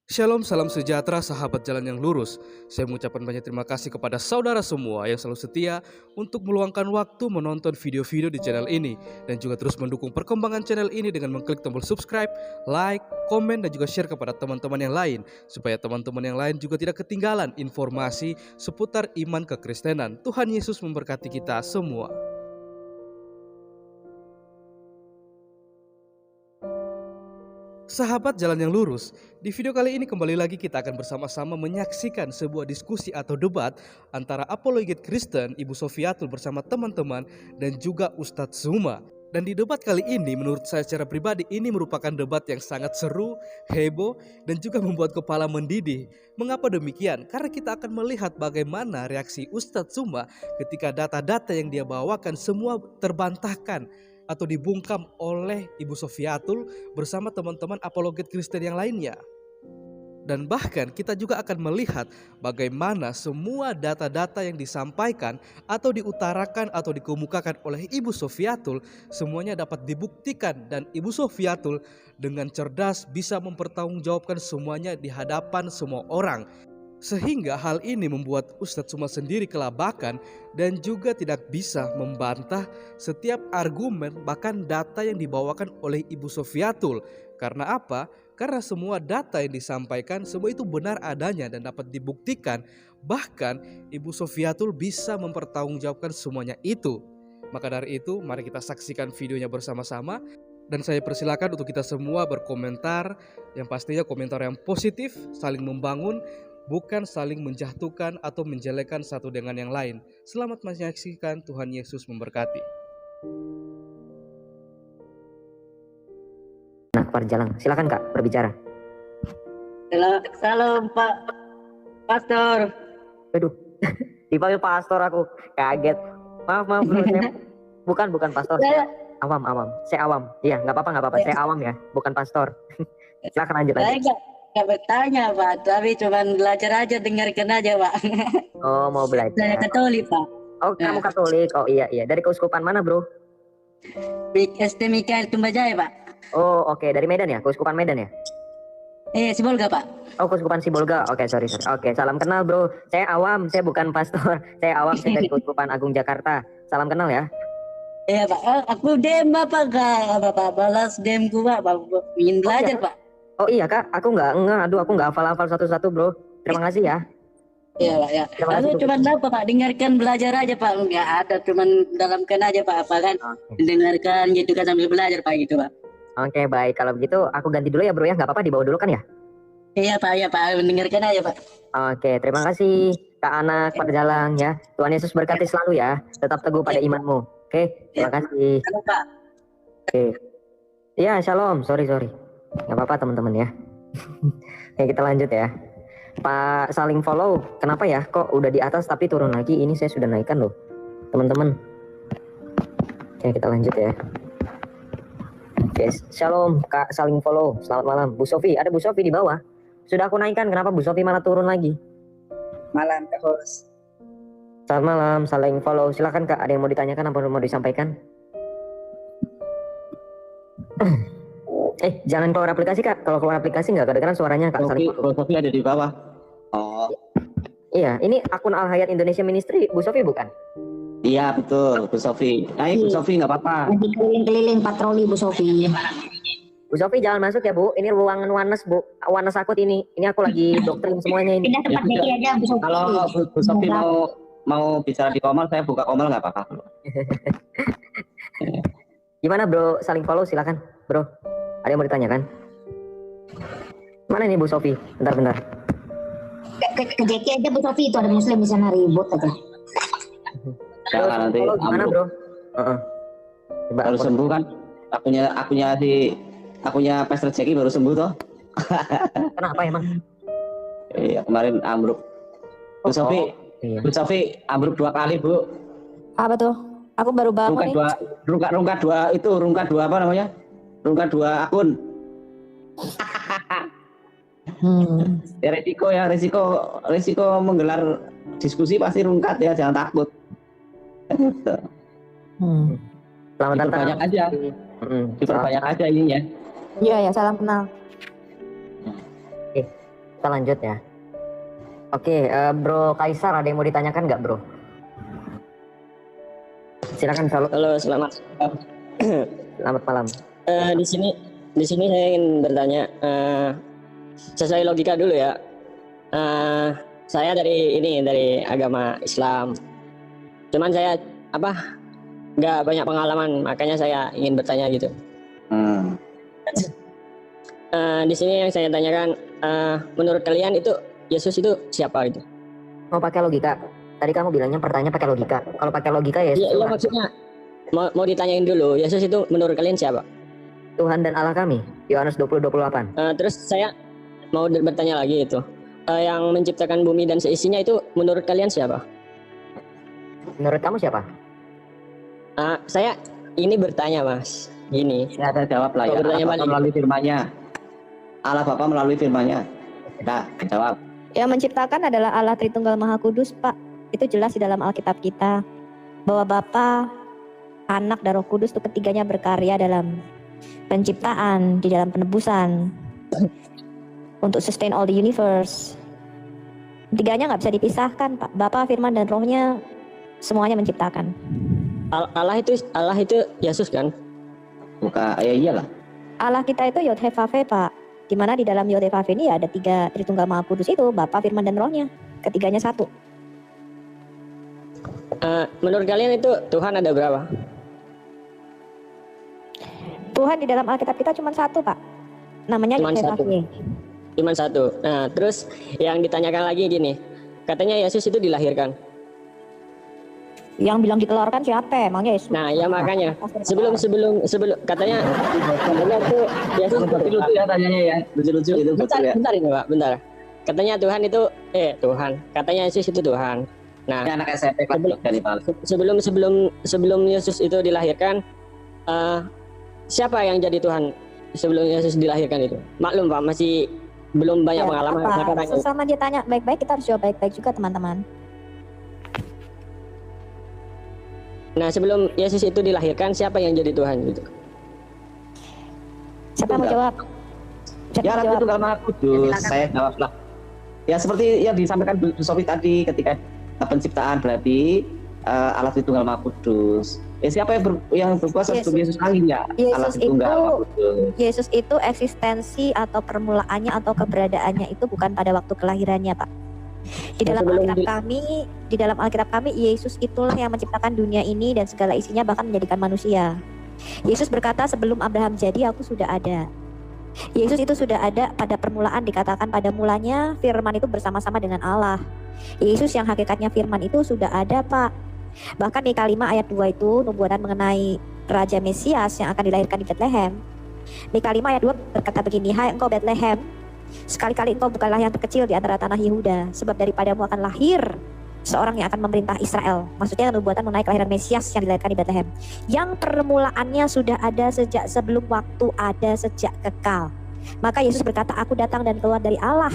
Shalom, salam sejahtera sahabat jalan yang lurus. Saya mengucapkan banyak terima kasih kepada saudara semua yang selalu setia untuk meluangkan waktu menonton video-video di channel ini. Dan juga terus mendukung perkembangan channel ini dengan mengklik tombol subscribe, like, komen, dan juga share kepada teman-teman yang lain. Supaya teman-teman yang lain juga tidak ketinggalan informasi seputar iman kekristenan. Tuhan Yesus memberkati kita semua. Sahabat jalan yang lurus, di video kali ini kembali lagi kita akan bersama-sama menyaksikan sebuah diskusi atau debat antara apologet Kristen Ibu Sofiatul bersama teman-teman dan juga Ustadz Zuma. Dan di debat kali ini menurut saya secara pribadi ini merupakan debat yang sangat seru, heboh, dan juga membuat kepala mendidih. Mengapa demikian? Karena kita akan melihat bagaimana reaksi Ustadz Zuma ketika data-data yang dia bawakan semua terbantahkan atau dibungkam oleh Ibu Sofiatul bersama teman-teman apologet Kristen yang lainnya. Dan bahkan kita juga akan melihat bagaimana semua data-data yang disampaikan atau diutarakan atau dikemukakan oleh Ibu Sofiatul semuanya dapat dibuktikan dan Ibu Sofiatul dengan cerdas bisa mempertanggungjawabkan semuanya di hadapan semua orang. Sehingga hal ini membuat Ustadz Zuma sendiri kelabakan dan juga tidak bisa membantah setiap argumen bahkan data yang dibawakan oleh Ibu Sofiatul. Karena apa? Karena semua data yang disampaikan semua itu benar adanya dan dapat dibuktikan. Bahkan Ibu Sofiatul bisa mempertanggungjawabkan semuanya itu. Maka dari itu mari kita saksikan videonya bersama-sama. Dan saya persilakan untuk kita semua berkomentar, yang pastinya komentar yang positif, saling membangun, bukan saling menjatuhkan atau menjelekkan satu dengan yang lain. Selamat menyaksikan, Tuhan Yesus memberkati. Nah, Pak Jalang, silakan Kak berbicara. Salam Pak Pastor. Aduh, dipanggil pastor aku kaget. Maaf bro, saya bukan pastor. Saya awam. Saya awam. Iya, nggak apa-apa. Saya awam ya, bukan pastor. Silakan lanjut. Saya nggak bertanya Pak, tapi cuma belajar aja, dengarkan aja Pak. Oh, mau belajar. Saya Katolik Pak. Oh, kamu Katolik. Oh iya. Dari keuskupan mana bro? SD Mikael Tumbajaya Pak. Oh oke. Dari Medan ya, keuskupan Medan ya? Sibolga Pak. Oh, keuskupan Sibolga. Oke, sorry. Oke, salam kenal bro. Saya awam, saya bukan pastor. Saya awam, saya dari keuskupan Agung Jakarta. Salam kenal ya. Iya Pak, aku dem Pak balas demku Pak, ingin belajar Pak. Oh iya Kak, aku nggak, aku nggak hafal satu-satu bro. Terima kasih ya. Iya Pak ya. Aku cuma apa Pak, dengarkan belajar aja Pak, nggak ada cuman dalamkan aja Pak, apa kan? Dengarkan gitu kan sambil belajar Pak gitu Pak. Oke baik, kalau begitu aku ganti dulu ya bro ya, nggak apa-apa dibawa dulu kan ya? Iya Pak, mendengarkan aja Pak. Oke, terima kasih Kak Anak Pak Jalang ya. Tuhan Yesus berkati selalu ya. Tetap teguh pada imanmu. Oke, terima kasih. Halo Pak. Oke. Ya, shalom. Sorry. Nggak apa-apa teman-teman ya. Oke, kita lanjut ya. Pak saling follow. Kenapa ya? Kok udah di atas tapi turun lagi? Ini saya sudah naikkan loh, teman-teman. Oke, kita lanjut ya. Oke, shalom Kak saling follow. Selamat malam. Bu Sofi, ada Bu Sofi di bawah. Sudah aku naikkan. Kenapa Bu Sofi malah turun lagi? Malam Kak Host. Selamat malam, saling follow. Silakan Kak, ada yang mau ditanyakan apa mau disampaikan? Jangan keluar aplikasi Kak. Kalau keluar aplikasi nggak kedengeran suaranya Kak. Bu Sofi ada di bawah. Oh. Iya, ini akun Al Hayat Indonesia Ministry. Bu Sofi bukan? Iya betul, Bu Sofi. Bu Sofi nggak apa-apa. Lagi keliling-keliling patroli Bu Sofi. Bu Sofi jangan masuk ya Bu. Ini ruangan Wanes Bu. Wanes akut ini. Ini aku lagi doktrin semuanya ini. Pindah tempat Becky aja Bu Sofi. Kalau Bu Sofi mau bicara di Komal, saya buka Komal nggak apa-apa. Gimana bro? Saling follow silakan bro. Ada yang mau ditanyakan? Mana nih Bu Sofi? Bentar. Ke Jeki aja Bu Sofi, itu ada muslim di sana, ribut aja. Jangan nanti. Gimana bro? Baru sembuh kan? Akunya Pastor Jeki baru sembuh toh. Kenapa emang? Iya kemarin ambruk. Bu Sofi, iya. Bu Sofi ambruk 2 kali Bu. Apa tuh? Aku baru bangun nih. Rungkat dua apa namanya? Rungkat 2 akun. Ya, resiko menggelar diskusi pasti rungkat ya, jangan takut. Selamat datang. Banyak aja. Diperbanyak aja ininya. Iya ya, salam kenal. kita lanjut ya. Oke, Bro Kaisar, ada yang mau ditanyakan nggak, Bro? Silakan, Shalom. Halo, selamat. Selamat malam. Di sini saya ingin bertanya, sesuai logika dulu ya. Saya dari agama Islam. Cuman saya nggak banyak pengalaman, makanya saya ingin bertanya gitu. Di sini yang saya tanyakan, menurut kalian itu Yesus itu siapa gitu? Mau pakai logika? Tadi kamu bilangnya pertanyaan pakai logika. Kalau pakai logika ya Iya, maksudnya mau ditanyain dulu, Yesus itu menurut kalian siapa? Tuhan dan Allah kami. Yohanes 20:28. Terus saya mau bertanya lagi itu, yang menciptakan bumi dan seisinya itu menurut kalian siapa? Menurut kamu siapa? Saya ini bertanya, Mas. Gini. Ya, saya jawab lah ya. Allah Bapa melalui firman-Nya. Allah Bapa melalui firman-Nya. Nah, jawab. Yang menciptakan adalah Allah Tritunggal Maha Kudus, Pak. Itu jelas di dalam Alkitab kita. Bahwa Bapa, Anak, dan Roh Kudus itu ketiganya berkarya dalam penciptaan, di dalam penebusan. Untuk sustain all the universe. Tiganya nggak bisa dipisahkan, Pak. Bapa, Firman, dan Rohnya semuanya menciptakan. Allah itu Yesus kan? Bukan, ya iyalah. Allah kita itu Yod He Vav He, Pak. Dimana di dalam Yod He Vav He ini ada 3 Tritunggal Maha Kudus itu, Bapa, Firman, dan Rohnya. Ketiganya satu. Menurut kalian itu Tuhan ada berapa? Tuhan di dalam Alkitab kita cuma satu, Pak. Namanya Yod He Vav He. Cuma satu. Nah, terus yang ditanyakan lagi gini, katanya Yesus itu dilahirkan. Yang bilang ditelurkan siapa? Emangnya Yesus? Nah, ya makanya sebelum katanya itu Yesus Lucu ya tanyanya ya. Lucu-lucu itu betul ya. bentar ini, Pak, bentar. Katanya Tuhan itu Tuhan. Katanya Yesus itu Tuhan. Nah, Ini anak SMP kelas 3 nih, Pak. sebelum Yesus itu dilahirkan, siapa yang jadi Tuhan sebelum Yesus dilahirkan itu? Maklum, Pak, masih belum banyak pengalaman. Sesama dia tanya baik-baik, kita harus jawab baik-baik juga, teman-teman. Nah, sebelum Yesus itu dilahirkan, siapa yang jadi Tuhan gitu? Siapa mau jawab? Siapa Ya, mau Ratu jawab? Tunggal Maha Kudus. Saya jawab lah. Ya, seperti yang disampaikan Bu Sofi tadi, ketika penciptaan berarti Allah Tritunggal Maha Kudus. Siapa yang berkuasa sebelum Yesus lahir ya? Allah Tritunggal Maha Kudus. Yesus itu eksistensi atau permulaannya atau keberadaannya itu bukan pada waktu kelahirannya, Pak. Di dalam Alkitab kami, Yesus itulah yang menciptakan dunia ini dan segala isinya, bahkan menjadikan manusia. Yesus berkata, sebelum Abraham jadi, aku sudah ada. Yesus itu sudah ada pada permulaan, dikatakan pada mulanya Firman itu bersama-sama dengan Allah. Yesus yang hakikatnya Firman itu sudah ada, Pak. Bahkan di Mika 5 ayat 2 itu nubuatan mengenai Raja Mesias yang akan dilahirkan di Bethlehem. Mika 5 ayat 2 berkata begini, hai engkau Bethlehem, sekali-kali engkau bukanlah yang terkecil di antara tanah Yehuda, sebab daripadamu akan lahir seorang yang akan memerintah Israel. Maksudnya nubuatan mengenai kelahiran Mesias yang dilahirkan di Bethlehem, yang permulaannya sudah ada sejak sebelum waktu, ada sejak kekal. Maka Yesus berkata, aku datang dan keluar dari Allah.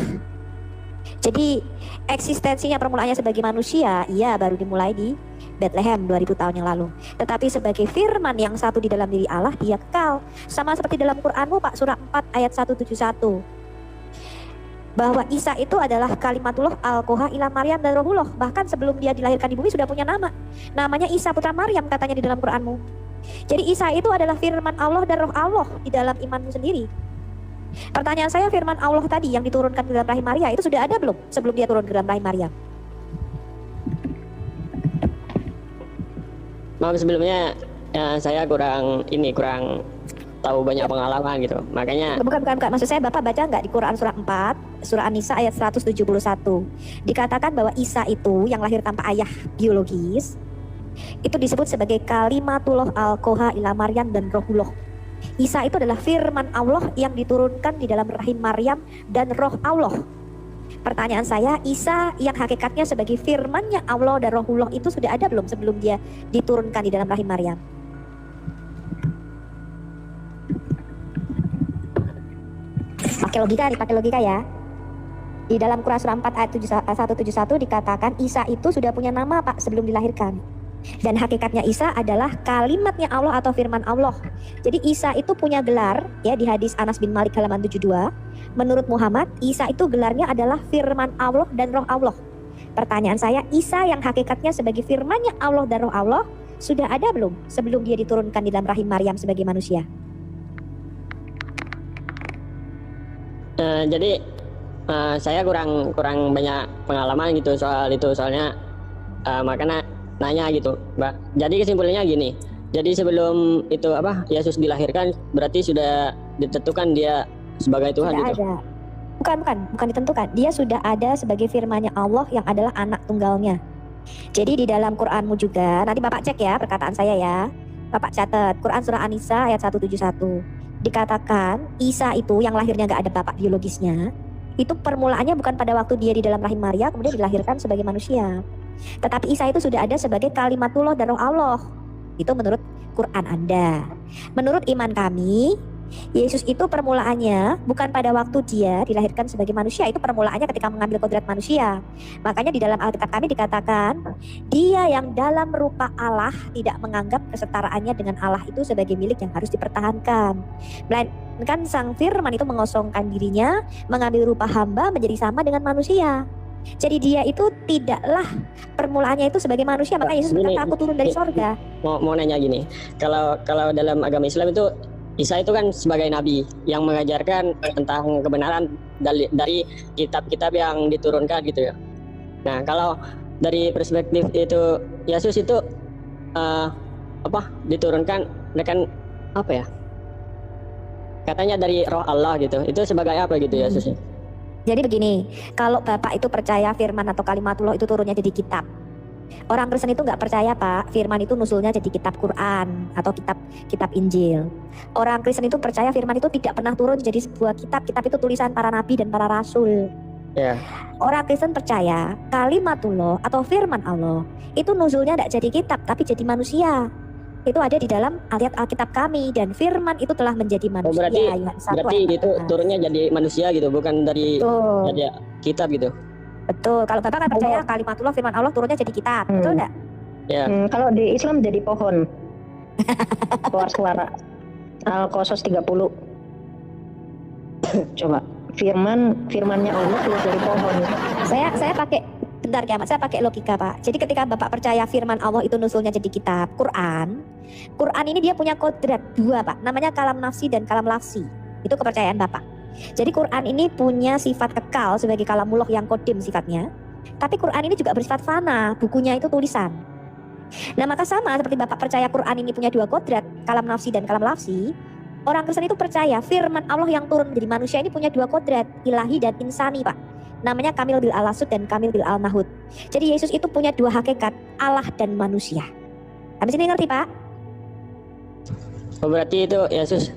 Jadi eksistensinya permulaannya sebagai manusia, iya baru dimulai di Bethlehem 2000 tahun yang lalu. Tetapi sebagai firman yang satu di dalam diri Allah, dia kekal. Sama seperti dalam Qur'anmu, Pak, surah 4 ayat 171. Bahwa Isa itu adalah kalimatullah al-Qoha ila Maryam dan Rohullah. Bahkan sebelum dia dilahirkan di bumi sudah punya nama. Namanya Isa putra Maryam, katanya di dalam Qur'anmu. Jadi Isa itu adalah firman Allah dan roh Allah di dalam imanmu sendiri. Pertanyaan saya, firman Allah tadi yang diturunkan ke dalam rahim Maria itu sudah ada belum sebelum dia turun ke dalam rahim Maria? Maaf sebelumnya saya kurang tahu banyak pengalaman gitu. Makanya Bukan. Maksud saya Bapak baca nggak di Quran surah 4, surah An-Nisa ayat 171. Dikatakan bahwa Isa itu yang lahir tanpa ayah biologis, itu disebut sebagai kalimatullah al-Qoha ila Maryam dan Rohullah. Isa itu adalah firman Allah yang diturunkan di dalam rahim Maryam dan roh Allah. Pertanyaan saya, Isa yang hakikatnya sebagai firmannya Allah dan Rohullah itu sudah ada belum sebelum dia diturunkan di dalam rahim Maryam? Pakai logika ya. Di dalam Quran surah 4 ayat 171 dikatakan Isa itu sudah punya nama, Pak, sebelum dilahirkan. Dan hakikatnya Isa adalah kalimatnya Allah atau firman Allah. Jadi Isa itu punya gelar ya di hadis Anas bin Malik halaman 72. Menurut Muhammad, Isa itu gelarnya adalah firman Allah dan roh Allah. Pertanyaan saya, Isa yang hakikatnya sebagai firmannya Allah dan roh Allah sudah ada belum sebelum dia diturunkan di dalam rahim Maryam sebagai manusia? Jadi saya kurang banyak pengalaman gitu soal itu, soalnya makanya nanya gitu, Mbak. Jadi kesimpulannya gini. Jadi sebelum itu Yesus dilahirkan berarti sudah ditentukan dia sebagai Tuhan Sudah gitu. ada. Bukan ditentukan. Dia sudah ada sebagai firman-Nya Allah yang adalah anak tunggalnya. Jadi di dalam Qur'anmu juga, nanti Bapak cek ya perkataan saya ya. Bapak catat Quran surah An-Nisa ayat 171. Dikatakan Isa itu yang lahirnya gak ada bapak biologisnya. Itu permulaannya bukan pada waktu dia di dalam rahim Maria kemudian dilahirkan sebagai manusia. Tetapi Isa itu sudah ada sebagai kalimatullah dan roh Allah. Itu menurut Quran Anda. Menurut iman kami, Yesus itu permulaannya bukan pada waktu dia dilahirkan sebagai manusia. Itu permulaannya ketika mengambil kodrat manusia. Makanya di dalam Alkitab kami dikatakan dia yang dalam rupa Allah tidak menganggap kesetaraannya dengan Allah itu sebagai milik yang harus dipertahankan. Melainkan sang firman itu mengosongkan dirinya, mengambil rupa hamba menjadi sama dengan manusia. Jadi dia itu tidaklah permulaannya itu sebagai manusia. Makanya Yesus berkata aku turun dari sorga. Mau nanya gini, kalau dalam agama Islam itu Isa itu kan sebagai nabi yang mengajarkan tentang kebenaran dari kitab-kitab yang diturunkan gitu ya. Nah kalau dari perspektif itu Yesus itu diturunkan dengan apa ya? Katanya dari roh Allah gitu. Itu sebagai apa gitu Yesus? Jadi begini, kalau Bapak itu percaya firman atau kalimatullah itu turunnya jadi kitab. Orang Kristen itu nggak percaya Pak, firman itu nusulnya jadi kitab Quran atau kitab Injil. Orang Kristen itu percaya firman itu tidak pernah turun jadi sebuah kitab. Kitab itu tulisan para nabi dan para rasul. Yeah. Orang Kristen percaya kalimatullah atau firman Allah itu nuzulnya tidak jadi kitab tapi jadi manusia. Itu ada di dalam ayat Alkitab kami dan firman itu telah menjadi manusia. Berarti itu turunnya jadi manusia gitu, bukan dari jadi kitab gitu. Betul. Kalau Bapak kan percaya kalimatullah firman Allah turunnya jadi kitab, betul enggak? Ya. Kalau di Islam jadi pohon. Keluar suara. Al-Qasas 30. Coba firmannya Allah keluar dari pohon. Saya pakai bentar ya, saya pakai logika Pak. Jadi ketika Bapak percaya firman Allah itu nusulnya jadi kitab Quran ini dia punya kodrat dua Pak, namanya kalam nafsi dan kalam lafsi. Itu kepercayaan Bapak. Jadi Quran ini punya sifat kekal sebagai kalamullah yang kodim sifatnya. Tapi Quran ini juga bersifat fana, bukunya itu tulisan. Nah maka sama seperti Bapak percaya Quran ini punya dua kodrat, kalam nafsi dan kalam lafsi. Orang Kristen itu percaya firman Allah yang turun menjadi manusia ini punya dua kodrat, ilahi dan insani Pak. Namanya kamil bil alasud dan kamil bil al-nahud. Jadi Yesus itu punya dua hakikat, Allah dan manusia. Habis ini ngerti Pak? Oh, berarti itu Yesus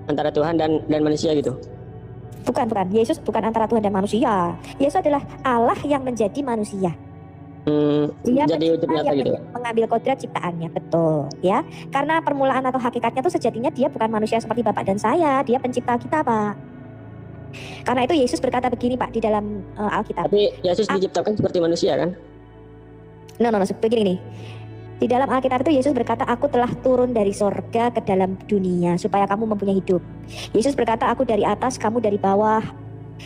antara Tuhan dan manusia gitu? Bukan. Yesus bukan antara Tuhan dan manusia. Yesus adalah Allah yang menjadi manusia. Dia jadi wujud nyata gitu. Mengambil kodrat ciptaannya, betul ya. Karena permulaan atau hakikatnya itu sejatinya dia bukan manusia seperti Bapak dan saya. Dia pencipta kita Pak. Karena itu Yesus berkata begini Pak di dalam Alkitab. Tapi Yesus diciptakan seperti manusia kan? No, begini nih. Di dalam Alkitab itu Yesus berkata, aku telah turun dari sorga ke dalam dunia supaya kamu mempunyai hidup. Yesus berkata, aku dari atas, kamu dari bawah.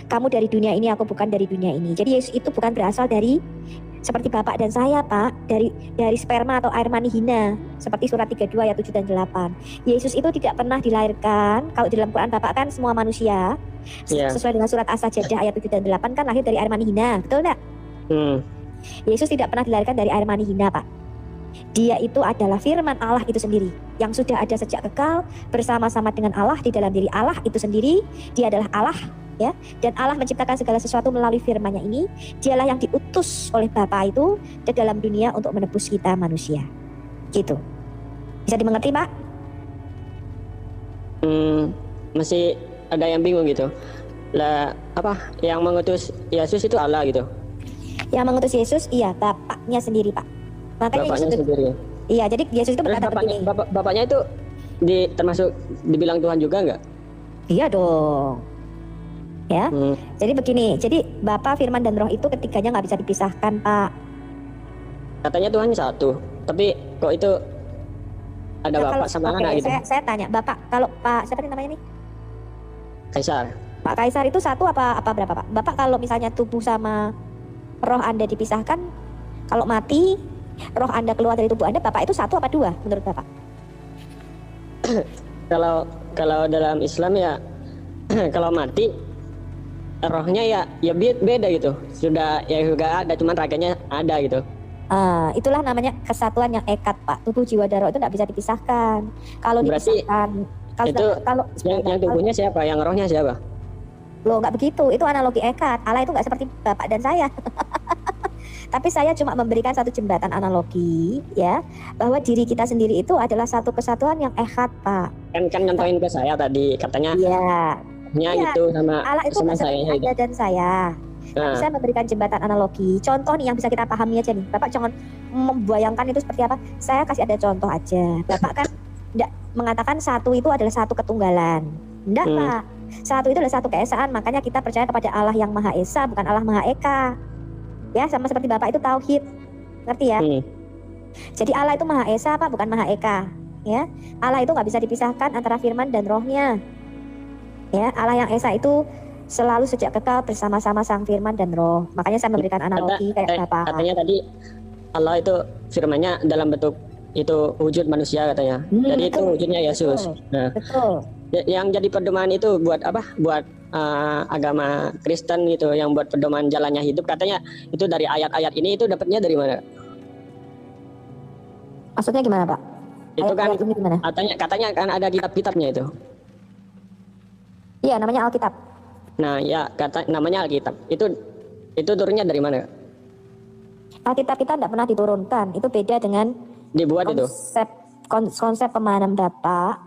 Kamu dari dunia ini, aku bukan dari dunia ini. Jadi Yesus itu bukan berasal dari seperti Bapak dan saya Pak, dari sperma atau air mani hina, seperti surat 32 ayat 7 dan 8. Yesus itu tidak pernah dilahirkan. Kalau di dalam Quran Bapak kan semua manusia, sesuai dengan surat As-Sajdah ayat 7 dan 8 kan lahir dari air mani hina, betul enggak? Yesus tidak pernah dilahirkan dari air mani hina Pak. Dia itu adalah firman Allah itu sendiri yang sudah ada sejak kekal bersama-sama dengan Allah di dalam diri Allah itu sendiri. Dia adalah Allah ya, dan Allah menciptakan segala sesuatu melalui firman-Nya ini. Dialah yang diutus oleh Bapa itu ke dalam dunia untuk menebus kita manusia. Gitu. Bisa dimengerti, Pak? Masih ada yang bingung gitu. Lah yang mengutus Yesus itu Allah gitu? Yang mengutus Yesus iya Bapaknya sendiri, Pak. Makanya Bapaknya Yesus sendiri. Iya, jadi Yesus itu berkata begini. Bapaknya itu termasuk dibilang Tuhan juga enggak? Iya dong. Ya. Jadi begini, jadi Bapa, Firman dan Roh itu ketiganya nggak bisa dipisahkan, Pak. Katanya Tuhan satu, tapi kok itu ada Nah, bapak sama anak gitu. Saya tanya, Bapak, kalau Pak siapa nih namanya nih? Kaisar. Pak Kaisar itu satu apa berapa, Pak? Bapak kalau misalnya tubuh sama roh Anda dipisahkan, kalau mati roh Anda keluar dari tubuh Anda, Bapak itu satu apa dua menurut Bapak? Kalau dalam Islam ya kalau mati rohnya ya beda gitu. Sudah juga ada, cuman raganya ada gitu. Itulah namanya kesatuan yang ekat, Pak. Tubuh, jiwa, dan roh itu tidak bisa dipisahkan. Kalau Berarti dipisahkan, kalau yang tubuhnya siapa? Yang rohnya siapa? Loh, nggak begitu. Itu analogi ekat. Allah itu nggak seperti Bapak dan saya. Tapi saya cuma memberikan satu jembatan analogi, ya, bahwa diri kita sendiri itu adalah satu kesatuan yang ekat, Pak. Kan nyontohin ke saya tadi, katanya Iya. gitu sama Allah itu sama nggak seperti saya Anda dan saya. Nah, Saya memberikan jembatan analogi. Contoh nih yang bisa kita pahami aja nih. Bapak jangan membayangkan itu seperti apa. Saya kasih ada contoh aja. Bapak kan tidak mengatakan satu itu adalah satu ketunggalan. Enggak, Pak. Satu itu adalah satu keesaan. Makanya kita percaya kepada Allah yang Maha Esa, bukan Allah Maha Eka. Ya, sama seperti Bapak itu tauhid. Ngerti ya? Jadi Allah itu Maha Esa, Pak, bukan Maha Eka. Ya, Allah itu nggak bisa dipisahkan antara firman dan rohnya. Ya, Allah yang Esa itu selalu sejak kekal bersama-sama sang firman dan roh. Makanya saya memberikan analogi kayak Bapak. katanya tadi Allah itu firman-Nya dalam bentuk itu wujud manusia katanya. Jadi itu wujudnya Yesus. Nah, betul. Yang jadi pedoman itu buat apa? Buat agama Kristen gitu, yang buat pedoman jalannya hidup, katanya itu dari ayat-ayat ini. Itu dapatnya dari mana? Maksudnya gimana, Pak? Itu kan Ayat-ayat ini gimana? katanya kan ada kitab-kitabnya itu. Iya, namanya Alkitab. Nah, ya namanya Alkitab. Itu turunnya dari mana? Alkitab kita tidak pernah diturunkan. Itu beda dengan Dibuat itu. konsep pemahaman Bapak,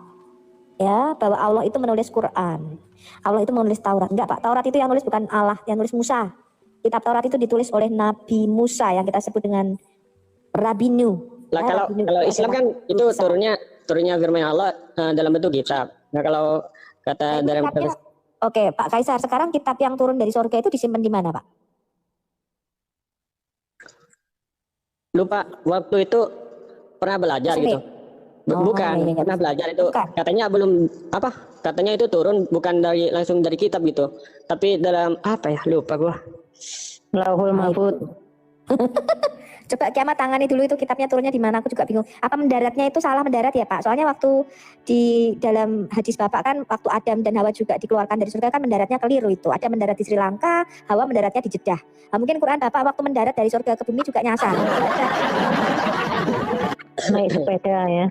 ya, bahwa Allah itu menulis Quran. Allah itu menulis Taurat. Enggak, Pak. Taurat itu yang nulis bukan Allah, yang nulis Musa. Kitab Taurat itu ditulis oleh Nabi Musa yang kita sebut dengan Rabinu. Lah kalau Islam kan itu turunnya firman Allah dalam bentuk kitab. Nah, kalau kata dalam Oke, Pak Kaisar, sekarang kitab yang turun dari surga itu disimpan di mana, Pak? Lupa, waktu itu pernah belajar gitu. Bukan, iya. pernah belajar itu. Bukan. Katanya belum apa? Katanya itu turun bukan langsung dari kitab gitu. Tapi dalam apa ya? Lupa gua. Lauhul Mahfud. Coba Kiamat tangani dulu itu kitabnya turunnya di mana, aku juga bingung. Apa mendaratnya itu salah mendarat ya, Pak? Soalnya waktu di dalam hadis Bapak kan waktu Adam dan Hawa juga dikeluarkan dari surga kan mendaratnya keliru itu. Ada mendarat di Sri Lanka, Hawa mendaratnya di Jeddah. Nah, mungkin Quran Bapak waktu mendarat dari surga ke bumi juga nyasar. Naik sepeda ya.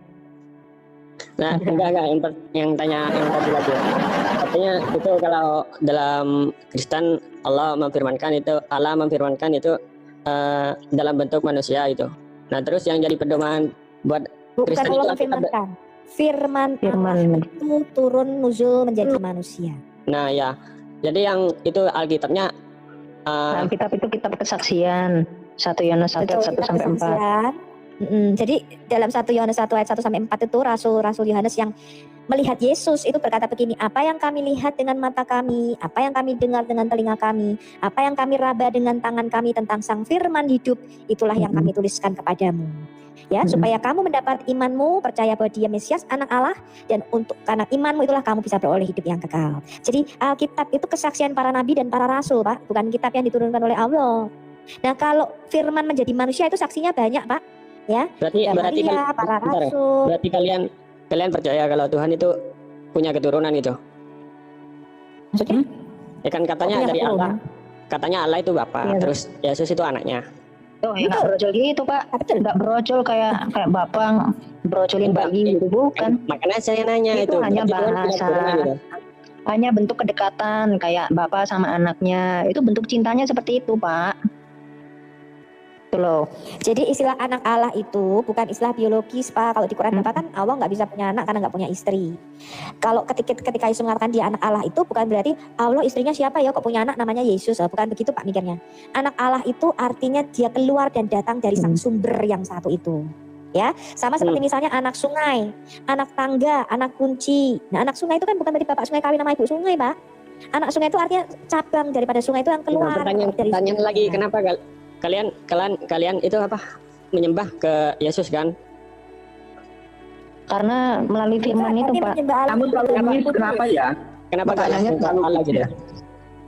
Nah, enggak yang tadi lagi. Katanya itu kalau dalam Kristen Allah memfirmankan itu dalam bentuk manusia itu. Nah, terus yang jadi pedoman buat Bukan Kristen Allah itu memfirmankan. Firman itu turun nuzul menjadi manusia. Nah, ya. Jadi yang itu Alkitabnya Alkitab itu kitab kesaksian. 1 Yohanes 1 ayat 1 sampai 4. Jadi dalam 1 Yohanes 1 ayat 1 sampai 4 itu Rasul Yohanes yang melihat Yesus itu berkata begini, apa yang kami lihat dengan mata kami, apa yang kami dengar dengan telinga kami, apa yang kami raba dengan tangan kami tentang sang firman hidup, itulah yang kami tuliskan kepadamu. Ya, supaya kamu mendapat imanmu, percaya bahwa Dia Mesias, anak Allah, dan untuk karena imanmu itulah kamu bisa beroleh hidup yang kekal. Jadi Alkitab itu kesaksian para nabi dan para rasul, Pak, bukan kitab yang diturunkan oleh Allah. Nah, kalau firman menjadi manusia itu saksinya banyak, Pak. Ya. Berarti para rasul. Berarti kalian percaya kalau Tuhan itu punya keturunan itu? Maksudnya? Ya kan katanya dari Allah. Katanya Allah itu Bapa, terus Yesus itu anaknya. Oh, ya nggak brojol gitu, Pak. Nggak brojol kayak Bapak brojolin bayi gitu, bukan. Makanya saya nanya itu hanya bahasa. gitu. Hanya bentuk kedekatan kayak Bapak sama anaknya. Itu bentuk cintanya seperti itu, Pak. Itu loh. Jadi istilah anak Allah itu bukan istilah biologis, Pak. Kalau di Quran Bapak kan Allah nggak bisa punya anak karena nggak punya istri. Kalau ketika Yesus mengatakan dia anak Allah itu bukan berarti Allah istrinya siapa ya kok punya anak namanya Yesus. Bukan begitu, Pak, mikirnya. Anak Allah itu artinya dia keluar dan datang dari sang sumber yang satu itu. Ya, sama seperti misalnya anak sungai, anak tangga, anak kunci. Nah, anak sungai itu kan bukan berarti bapak sungai kawin sama ibu sungai, Pak. Anak sungai itu artinya cabang daripada sungai itu yang keluar. Pertanyaan lagi, kenapa kalian itu apa menyembah ke Yesus kan? Karena melalui firman itu, Pak. Namun kalau ini kenapa ya? Kenapa nggak Pertanyaannya langsung ke terlalu Allah gitu?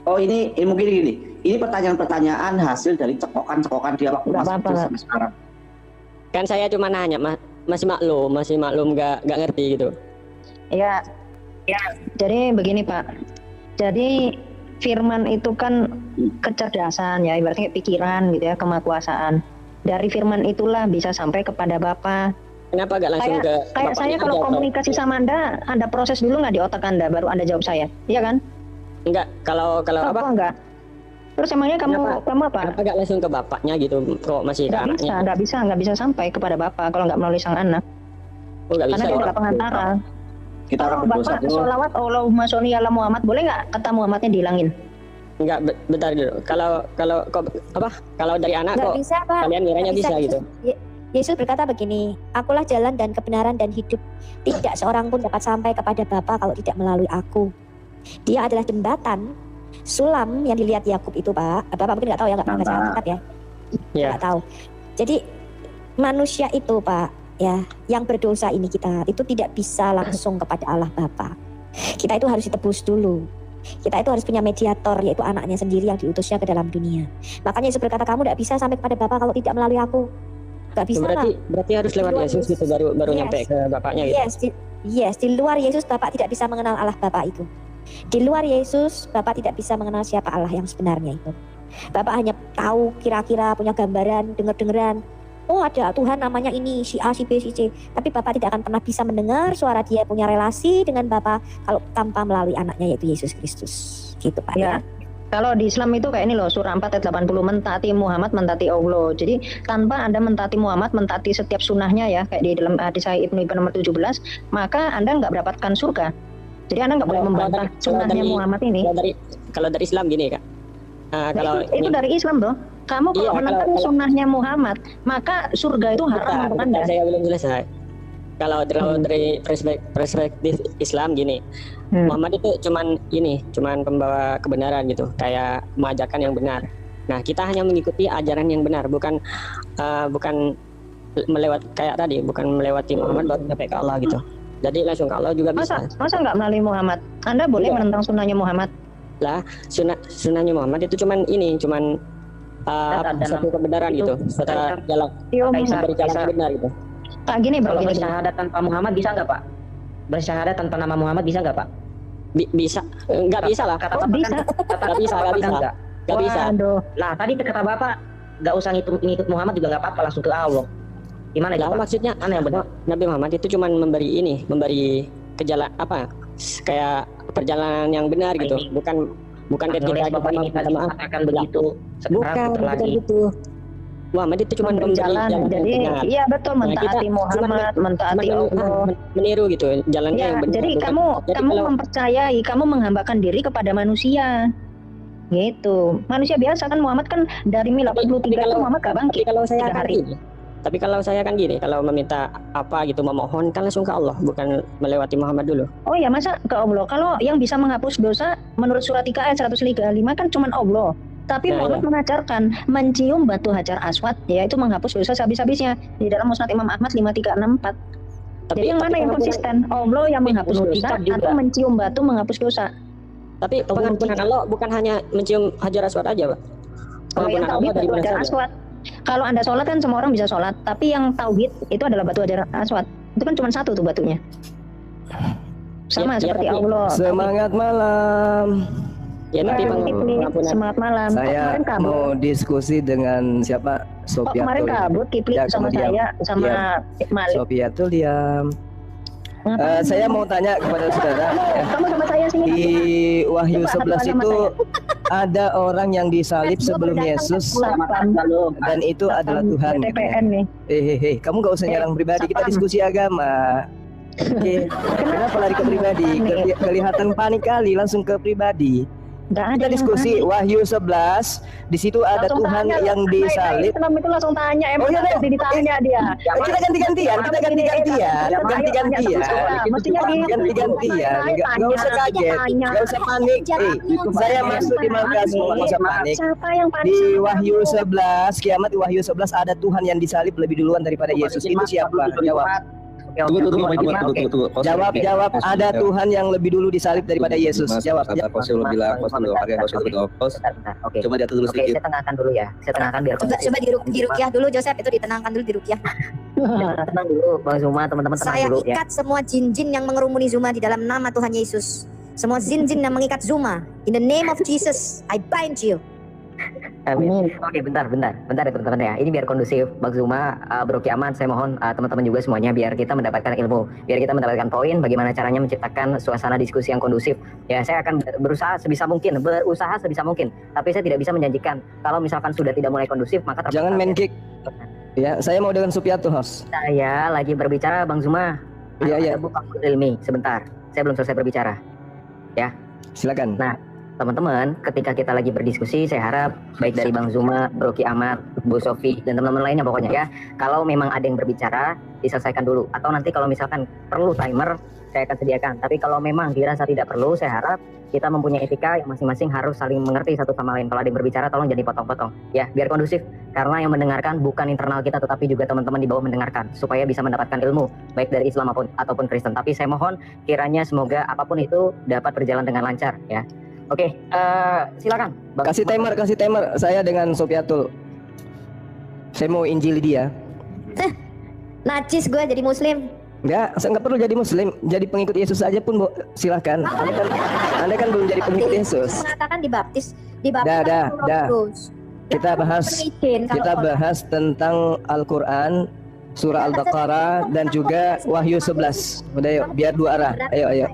Oh ini mungkin gini. Ini pertanyaan-pertanyaan hasil dari cekokan-cekokan dia waktu Nggak masih apa-apa, kecil Pak. sampai sekarang. Kan saya cuma nanya, masih maklum nggak ngerti gitu. Ya, jadi begini Pak. Jadi firman itu kan kecerdasan ya, ibaratnya kayak pikiran gitu ya, kemakuasaan. Dari firman itulah bisa sampai kepada Bapa. Kenapa nggak langsung ke Kayak saya kalau komunikasi sama Anda, ada proses dulu nggak di otak Anda, baru Anda jawab saya, iya kan? Enggak, kalau apa? Enggak. Terus emangnya kamu apa? Kenapa nggak langsung ke bapaknya gitu? Kok masih ke anaknya? Nggak bisa sampai kepada Bapa kalau nggak melalui sang anak. Oh, nggak Karena bisa. dia Ya? adalah pengantara. Kita orang Kalau berdosa Bapak tuh. sholawat Allahumma sholli ala Muhammad, boleh nggak kata Muhammadnya dihilangin? Enggak, bentar dulu. Kalau kok apa? Kalau dari anak Nggak kok bisa, Pak. kalian ngiranya Nggak bisa gitu. Yesus berkata begini, akulah jalan dan kebenaran dan hidup. Tidak seorang pun dapat sampai kepada Bapa kalau tidak melalui aku. Dia adalah jembatan, sulam yang dilihat Yakub itu, Pak. Bapak mungkin nggak tahu ya, nggak pernah baca Alkitab ya. Iya. Nggak tahu. Jadi manusia itu, Pak, ya, yang berdosa ini kita itu tidak bisa langsung kepada Allah Bapa. Kita itu harus ditebus dulu. Kita itu harus punya mediator, yaitu anaknya sendiri yang diutusnya ke dalam dunia. Makanya Yesus berkata, kamu tidak bisa sampai kepada Bapa kalau tidak melalui aku. Gak bisa lah. Berarti harus lewat Yesus gitu baru nyampe ke bapaknya gitu. Yes, di luar Yesus Bapak tidak bisa mengenal Allah Bapa itu. Di luar Yesus Bapak tidak bisa mengenal siapa Allah yang sebenarnya itu. Bapak hanya tahu kira-kira punya gambaran, dengar-dengaran. Oh, ada Tuhan namanya ini, si A, si B, si C. Tapi Bapak tidak akan pernah bisa mendengar suara dia, punya relasi dengan Bapak kalau tanpa melalui anaknya yaitu Yesus Kristus. Gitu Pak ya. Kalau di Islam itu kayak ini loh, surah 4 ayat 80, mentaati Muhammad, mentaati Allah. Jadi tanpa Anda mentaati Muhammad, mentaati setiap sunnahnya ya, kayak di dalam hadis Sahih Ibnu Hibban nomor 17, maka Anda nggak mendapatkan surga. Jadi Anda nggak boleh membantah sunnahnya Muhammad ini. Kalau dari Islam gini Kak. Kalau itu dari Islam loh. Kamu kalau menentang sunnahnya Muhammad, maka surga itu haram untuk Anda. Saya belum selesai. Kalau dari perspektif Islam gini, Muhammad itu cuman pembawa kebenaran gitu, kayak mengajarkan yang benar. Nah, kita hanya mengikuti ajaran yang benar, bukan bukan melewati Muhammad baru sampai ke Allah gitu. Jadi langsung ke Allah juga bisa. Masa nggak melalui Muhammad? Anda boleh menentang sunnahnya Muhammad? Lah, sunnahnya Muhammad itu cuman satu kebenaran gitu, secara jalan benar gitu. Gini Bro, bersyahadat tanpa Muhammad bisa nggak Pak? Bersyahadat tanpa nama Muhammad bisa nggak Pak? Bisa, nggak bisa lah. Kata Bapak bisa. Nggak bisa. Lah tadi kata Bapak nggak usah ngikut Muhammad juga nggak apa-apa, langsung ke Allah. Gimana itu Pak? Maksudnya mana yang benar? Nabi Muhammad itu cuma memberi kejalan kayak perjalanan yang benar gitu, bukan ketika Bapak ini tadi katakan begitu. Bukan gitu. Muhammad itu cuma jalan. Jadi iya betul, mentaati Muhammad, mentaati Allah, meniru gitu jalannya ya, yang benar. Jadi kamu mempercayai, kamu menghambakan diri kepada manusia. Gitu. Manusia biasa kan, Muhammad kan dari 83 itu Muhammad gak bangkit. Tapi kalau saya kan gini, kalau meminta apa gitu, memohon kan langsung ke Allah, bukan melewati Muhammad dulu. Oh ya, masa ke Allah? Kalau yang bisa menghapus dosa menurut surat 3 ayat 135 kan cuma Allah. Tapi Muhammad mengajarkan mencium batu hajar aswad, yaitu menghapus dosa sehabis-habisnya di dalam Musnad Imam Ahmad 5364. Jadi yang mana yang konsisten? Allah yang menghapus dosa atau mencium batu menghapus dosa? Tapi pengampunan Allah bukan hanya mencium hajar aswad aja, Pak. Pengampunan Allah dari hajar aswad. Kalau Anda sholat kan semua orang bisa sholat, tapi yang tauhid itu adalah batu hajar aswad. Itu kan cuma satu tuh batunya. Sama seperti Allah. Semangat malam. Ya, tapi semangat malam. Saya mau diskusi dengan siapa? Sofiatul. Kemarin kabut Kipli sama saya sama Malik. Sofiatul diam. Saya mau tanya kepada saudara. Kamu sama saya sini. Di Wahyu 11 itu ada orang yang disalib sebelum Yesus dan itu adalah Tuhan. Kamu gak usah nyerang pribadi, kita diskusi agama. Kenapa lari ke pribadi? Kelihatan panik kali, langsung ke pribadi. Kita diskusi Wahyu 11, di situ ada langsung Tuhan tanya, yang disalib. Islam itu langsung tanya, ditanya dia. Kita ganti-gantian. Gak usah kaget, gak usah panik. Saya masuk di markas, gak usah panik. Di Wahyu 11, kiamat di Wahyu 11 ada Tuhan yang disalib lebih duluan daripada Yesus. Itu siapa? Jawab. Oke. Jawab. Ada Tuhan yang lebih dulu disalib daripada Yesus. Jawab. Oke. Coba diatur dulu Oke, sedikit. saya tenangkan dulu ya. Saya tenangkan biar Coba dirukyah dulu Joseph, itu ditenangkan dulu dirukyah. tenang dulu, Bang Zuma, teman-teman tenang Saya dulu ya. ikat semua jin-jin yang mengerumuni Zuma di dalam nama Tuhan Yesus. Semua jin-jin yang mengikat Zuma, in the name of Jesus, I bind you. Amin. Oke, bentar ya teman-teman ya. Ini biar kondusif, Bang Zuma, Bro Kiamat, saya mohon teman-teman juga semuanya biar kita mendapatkan ilmu, biar kita mendapatkan poin bagaimana caranya menciptakan suasana diskusi yang kondusif. Ya, saya akan berusaha sebisa mungkin. Tapi saya tidak bisa menjanjikan kalau misalkan sudah tidak mulai kondusif maka Jangan main kick. Ya, saya mau dengan Supiatu, host. Saya lagi berbicara, Bang Zuma. Iya. Bukan ilmi, sebentar. Saya belum selesai berbicara. Ya. Silakan. Nah, teman-teman, ketika kita lagi berdiskusi, saya harap baik dari Bang Zuma, Bro Ki Ahmad, Bu Sofi, dan teman-teman lainnya pokoknya ya, kalau memang ada yang berbicara, diselesaikan dulu. Atau nanti kalau misalkan perlu timer, saya akan sediakan. Tapi kalau memang dirasa tidak perlu, saya harap kita mempunyai etika yang masing-masing harus saling mengerti satu sama lain. Kalau ada yang berbicara, tolong jangan dipotong-potong. Ya, biar kondusif. Karena yang mendengarkan bukan internal kita, tetapi juga teman-teman di bawah mendengarkan. Supaya bisa mendapatkan ilmu, baik dari Islam ataupun Kristen. Tapi saya mohon, kiranya semoga apapun itu dapat berjalan dengan lancar ya. Oke, silakan. Kasih timer. Saya dengan Sopiatul. Saya mau injili dia. Najis gue jadi muslim. Enggak, saya nggak perlu jadi muslim. Jadi pengikut Yesus aja pun, silakan. Anda kan belum jadi pengikut Yesus. Mengatakan dibaptis Dah. terus. Kita bahas tentang Al-Quran, surah Al-Baqarah dan juga Wahyu 11. Udah yuk, biar dua arah. Ayo,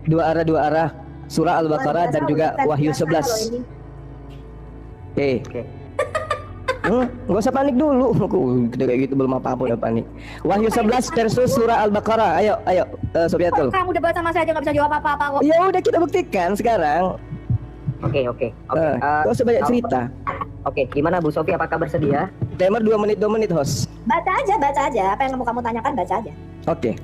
dua arah. Surah Al-Baqarah dan juga Wahyu 11. Oke. Gak usah panik dulu. Udah kayak gitu belum apa-apa udah panik. Wahyu 11 versus surah Al-Baqarah. Ayo, Sobiatul. Kamu debat sama saya aja nggak bisa jawab apa-apa kok. Ya udah kita buktikan sekarang. Oke. Gak usah banyak cerita. Oke, gimana Bu Sofi, apakah bersedia? Timer 2 menit host. Baca aja. Apa yang kamu tanyakan baca aja.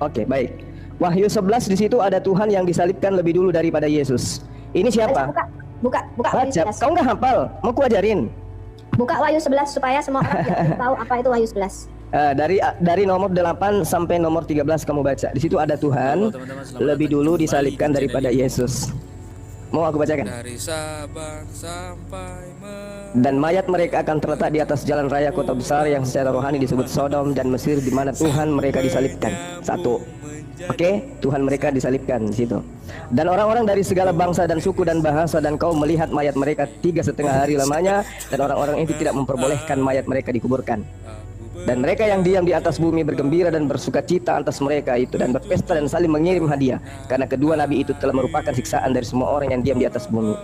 Oke, baik. Wahyu 11 di situ ada Tuhan yang disalibkan lebih dulu daripada Yesus. Ini siapa? Buka Wahyu 11. Kau nggak hafal? Mau ku ajarin? Buka Wahyu 11 supaya semua orang tahu apa itu Wahyu 11. Dari nomor 8 sampai nomor 13 kamu baca. Di situ ada Tuhan lebih dulu disalibkan daripada Yesus. Mau aku bacakan? Dari Sabang sampai Dan mayat mereka akan terletak di atas jalan raya kota besar yang secara rohani disebut Sodom dan Mesir, di mana Tuhan mereka disalibkan. 1. Oke, Tuhan mereka disalibkan di situ. Dan orang-orang dari segala bangsa dan suku dan bahasa dan kaum melihat mayat mereka 3,5 hari lamanya, dan orang-orang itu tidak memperbolehkan mayat mereka dikuburkan. Dan mereka yang diam di atas bumi bergembira dan bersuka cita atas mereka itu, dan berpesta dan saling mengirim hadiah, karena kedua nabi itu telah merupakan siksaan dari semua orang yang diam di atas bumi.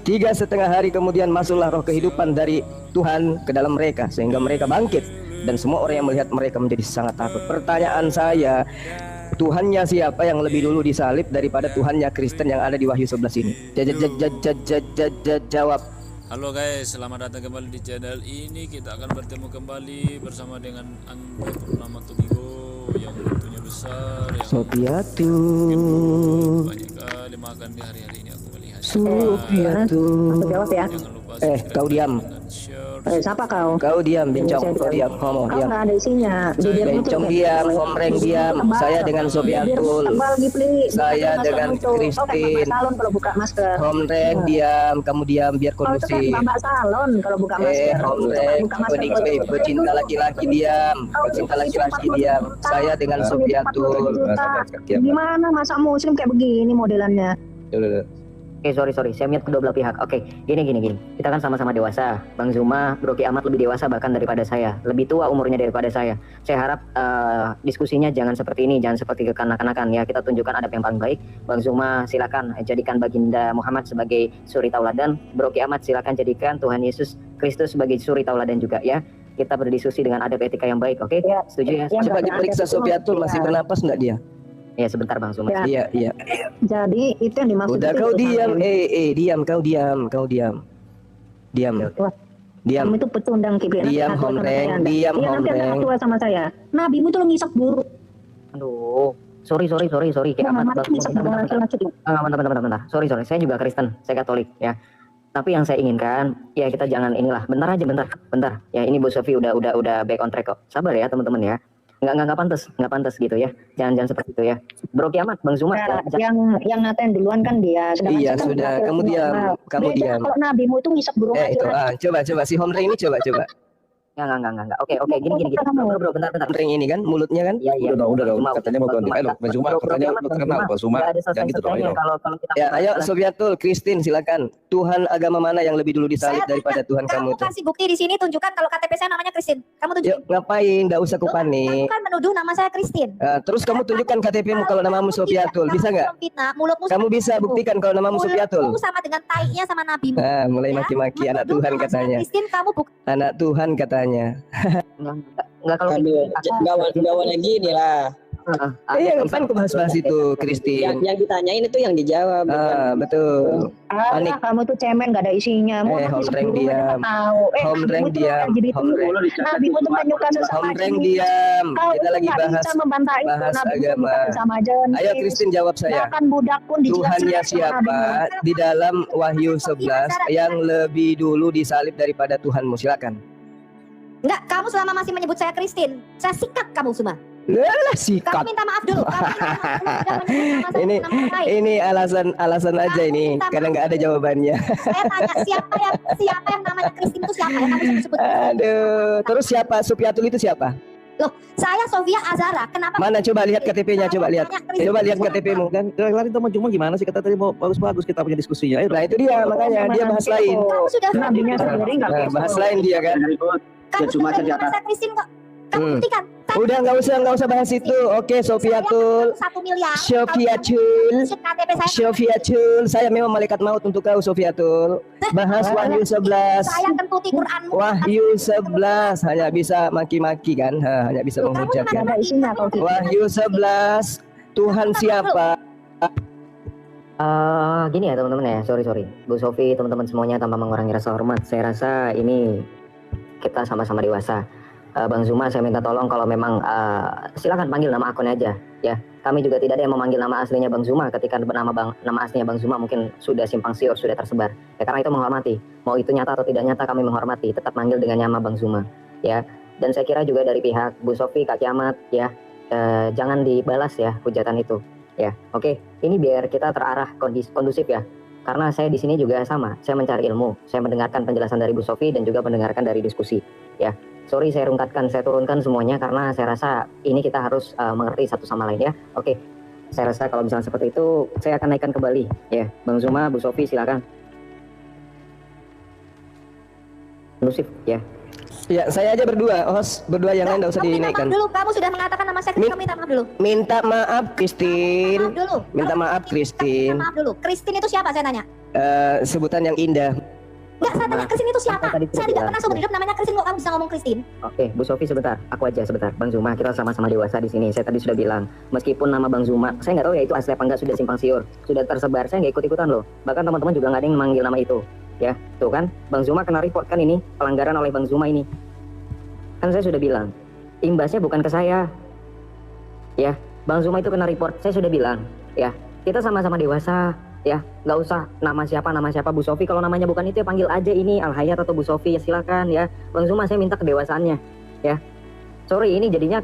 3,5 hari kemudian masuklah roh kehidupan dari Tuhan ke dalam mereka, sehingga mereka bangkit, dan semua orang yang melihat mereka menjadi sangat takut. Pertanyaan saya, Tuhannya siapa yang lebih dulu disalib daripada Tuhannya Kristen yang ada di Wahyu 11 ini? Jawab. Halo guys, selamat datang kembali di channel ini. Kita akan bertemu kembali bersama dengan Anda bernama Tugigo yang tentunya besar, yang Sopiatu. banyak kali makan di hari-hari ini aku melihat. Sopiatu. Aku jawab ya. Jangan lupa Kau diam. Siapa kau? Kau diam, Bencong. Kau diam, ngomong Kau diam. nggak ada isinya. Bencong diam, Komreng diam. Saya dengan Sopiatul. Saya dengan Kristin. Salon kalau buka masker. Komreng diam, kamu diam biar Oh, itu kondusif. kan Mbak Salon kalau buka masker. Komreng, Buka masker. pecinta laki-laki diam. Pecinta laki-laki diam. Saya dengan Sopiatul. Gimana masa muslim kayak begini modelannya? Oke, sorry. Saya mute kedua belah pihak. Oke, gini. Kita kan sama-sama dewasa. Bang Zuma, Bro Ki Ahmad lebih dewasa bahkan daripada saya. Lebih tua umurnya daripada saya. Saya harap diskusinya jangan seperti ini, jangan seperti kekanak-kanakan ya. Kita tunjukkan adab yang paling baik. Bang Zuma, silakan jadikan baginda Muhammad sebagai suri tauladan. Bro Ki Ahmad, silakan jadikan Tuhan Yesus Kristus sebagai suri tauladan juga ya. Kita berdiskusi dengan adab etika yang baik, oke? Ya. Setuju ya? Coba diperiksa Sopiatul masih bernapas enggak dia? Ya, sebentar Bang Zuma. Ya. Iya. Jadi itu yang dimaksud. Udah itu kau sama diam. yang- Kau diam. Diam. Kamu itu pecundang kiblat. Diam, Homreng. Diam, Iya, nanti Homreng. ada tua sama saya. Nabimu itu lo ngisap buruk. Aduh, sorry. Ki Ahmad, bentar. Sorry. Saya juga Kristen, saya Katolik ya. Tapi yang saya inginkan, ya kita jangan inilah. Bentar. Ya ini Bu Sofi udah back on track kok. Sabar ya teman-teman ya. nggak pantas gitu ya. Jangan seperti itu ya. Bro Kiamat, Bang Zuma. Yang ngatain duluan kan dia. Iya sudah, kamu diam. Kalau nabimu itu ngisap burung aja. Itu, coba si Homre ini coba. Enggak. Oke, gini. Bro, bentar. Homre ini kan mulutnya kan? Iya. Udah. Katanya mau ganti. Ayo, Bang Zuma, katanya terkenal Bang Zuma. Jangan gitu dong. Kalau kita Ya, ayo Sofiatul, Christine silakan. Tuhan agama mana yang lebih dulu disalib daripada Tuhan kamu itu? Kamu kasih bukti di sini, tunjukkan kalau KTP saya namanya Christine. Kamu tunjukin. Yuk, ngapain? Nggak usah ku Kamu panik. kan menuduh nama saya Christine. Terus kamu tunjukkan KTP-mu kalau namamu Sofiatul, bisa nggak? Kamu bisa buktikan kalau namamu Sofiatul. Mulutmu sama dengan tainya sama nabimu. Mulai maki-maki anak Tuhan katanya. Christine, kamu Anak Tuhan katanya. Enggak kalau Gawannya gini lah. Iya, ngapain kau bahas itu, Christine? Yang ditanyain itu yang dijawab. Betul. Panik. Kamu tuh cemen gak ada isinya. Homreng diam. Homreng diam. Homreng diam. Kita lagi bahas agama. Ayo Christine jawab saya. Tuhannya siapa di dalam Wahyu 11 yang lebih dulu disalib daripada Tuhanmu? Silakan. Enggak, kamu selama masih menyebut saya Christine, saya sikat kamu semua. Lah sikat. Kamu minta maaf dulu. Ini alasan aja ini karena nggak ada jawabannya. Saya tanya siapa yang namanya Christine itu siapa yang kamu sebut? Aduh, terus siapa? Sofiatul itu siapa? Loh, saya Sofia Azara. Kenapa? Mana coba lihat KTP-nya, coba lihat KTP-mu. Dan kalian cuma gimana sih, kata tadi mau bagus-bagus kita punya diskusinya. Ayo, nah itu dia, makanya dia bahas lain. Kamu sudah bahas lain dia kan. Kamu sudah saya Christine kok. Kamu buktikan. Udah nggak usah bahas itu. Oke, Sofiatul. 1 miliar. Sofiatul. Saya memang malaikat maut untuk kau, Sofiatul. Bahas Wahyu 11. Saya kentuti Quranmu. Wahyu 11 hanya bisa maki-maki kan, hanya bisa menghujat kan. Wahyu 11 Tuhan siapa? Gini ya teman-teman ya, sorry Bu Sofi, teman-teman semuanya tanpa mengurangi rasa hormat. Saya rasa ini kita sama-sama dewasa. Bang Zuma, saya minta tolong kalau memang silakan panggil nama akun aja ya. Kami juga tidak ada yang memanggil nama aslinya Bang Zuma ketika nama aslinya Bang Zuma mungkin sudah simpang siur, sudah tersebar. Ya karena itu menghormati. Mau itu nyata atau tidak nyata kami menghormati, tetap manggil dengan nama Bang Zuma ya. Dan saya kira juga dari pihak Bu Sofi, Kak Kiamat ya, jangan dibalas ya hujatan itu ya. Oke, ini biar kita terarah kondusif ya. Karena saya di sini juga sama, saya mencari ilmu, saya mendengarkan penjelasan dari Bu Sofi dan juga mendengarkan dari diskusi ya. Sorry saya turunkan semuanya karena saya rasa ini kita harus mengerti satu sama lain ya. Oke, saya rasa kalau misalnya seperti itu saya akan naikkan kembali ya. Bang Zuma, Bu Sofi silakan. Kondusif ya. Ya, saya aja berdua yang lain enggak usah dinaikkan. Kamu sudah mengatakan nama saya, kamu minta maaf dulu. Minta maaf, Christine. Minta maaf, Christine. Maaf dulu. Christine itu siapa saya tanya? Sebutan yang indah. Enggak, saya tanya Christine itu siapa? Saya tidak pernah seumur hidup namanya Christine, kok kamu bisa ngomong Christine? Oke, Bu Sofi sebentar, aku aja sebentar. Bang Zuma, kita sama-sama dewasa di sini. Saya tadi sudah bilang, meskipun nama Bang Zuma, saya nggak tahu ya itu asli apa enggak, sudah simpang siur, sudah tersebar, saya nggak ikut-ikutan loh. Bahkan teman-teman juga nggak ada yang memanggil nama itu. Ya, tuh kan, Bang Zuma kena report kan ini, pelanggaran oleh Bang Zuma ini. Kan saya sudah bilang, imbasnya bukan ke saya. Ya, Bang Zuma itu kena report, saya sudah bilang. Ya, kita sama-sama dewasa. Ya, nggak usah nama siapa Bu Sofi, kalau namanya bukan itu ya panggil aja ini Al Hayat atau Bu Sofi ya silakan ya. Bang Zuma saya minta kedewasaannya ya. Sorry ini jadinya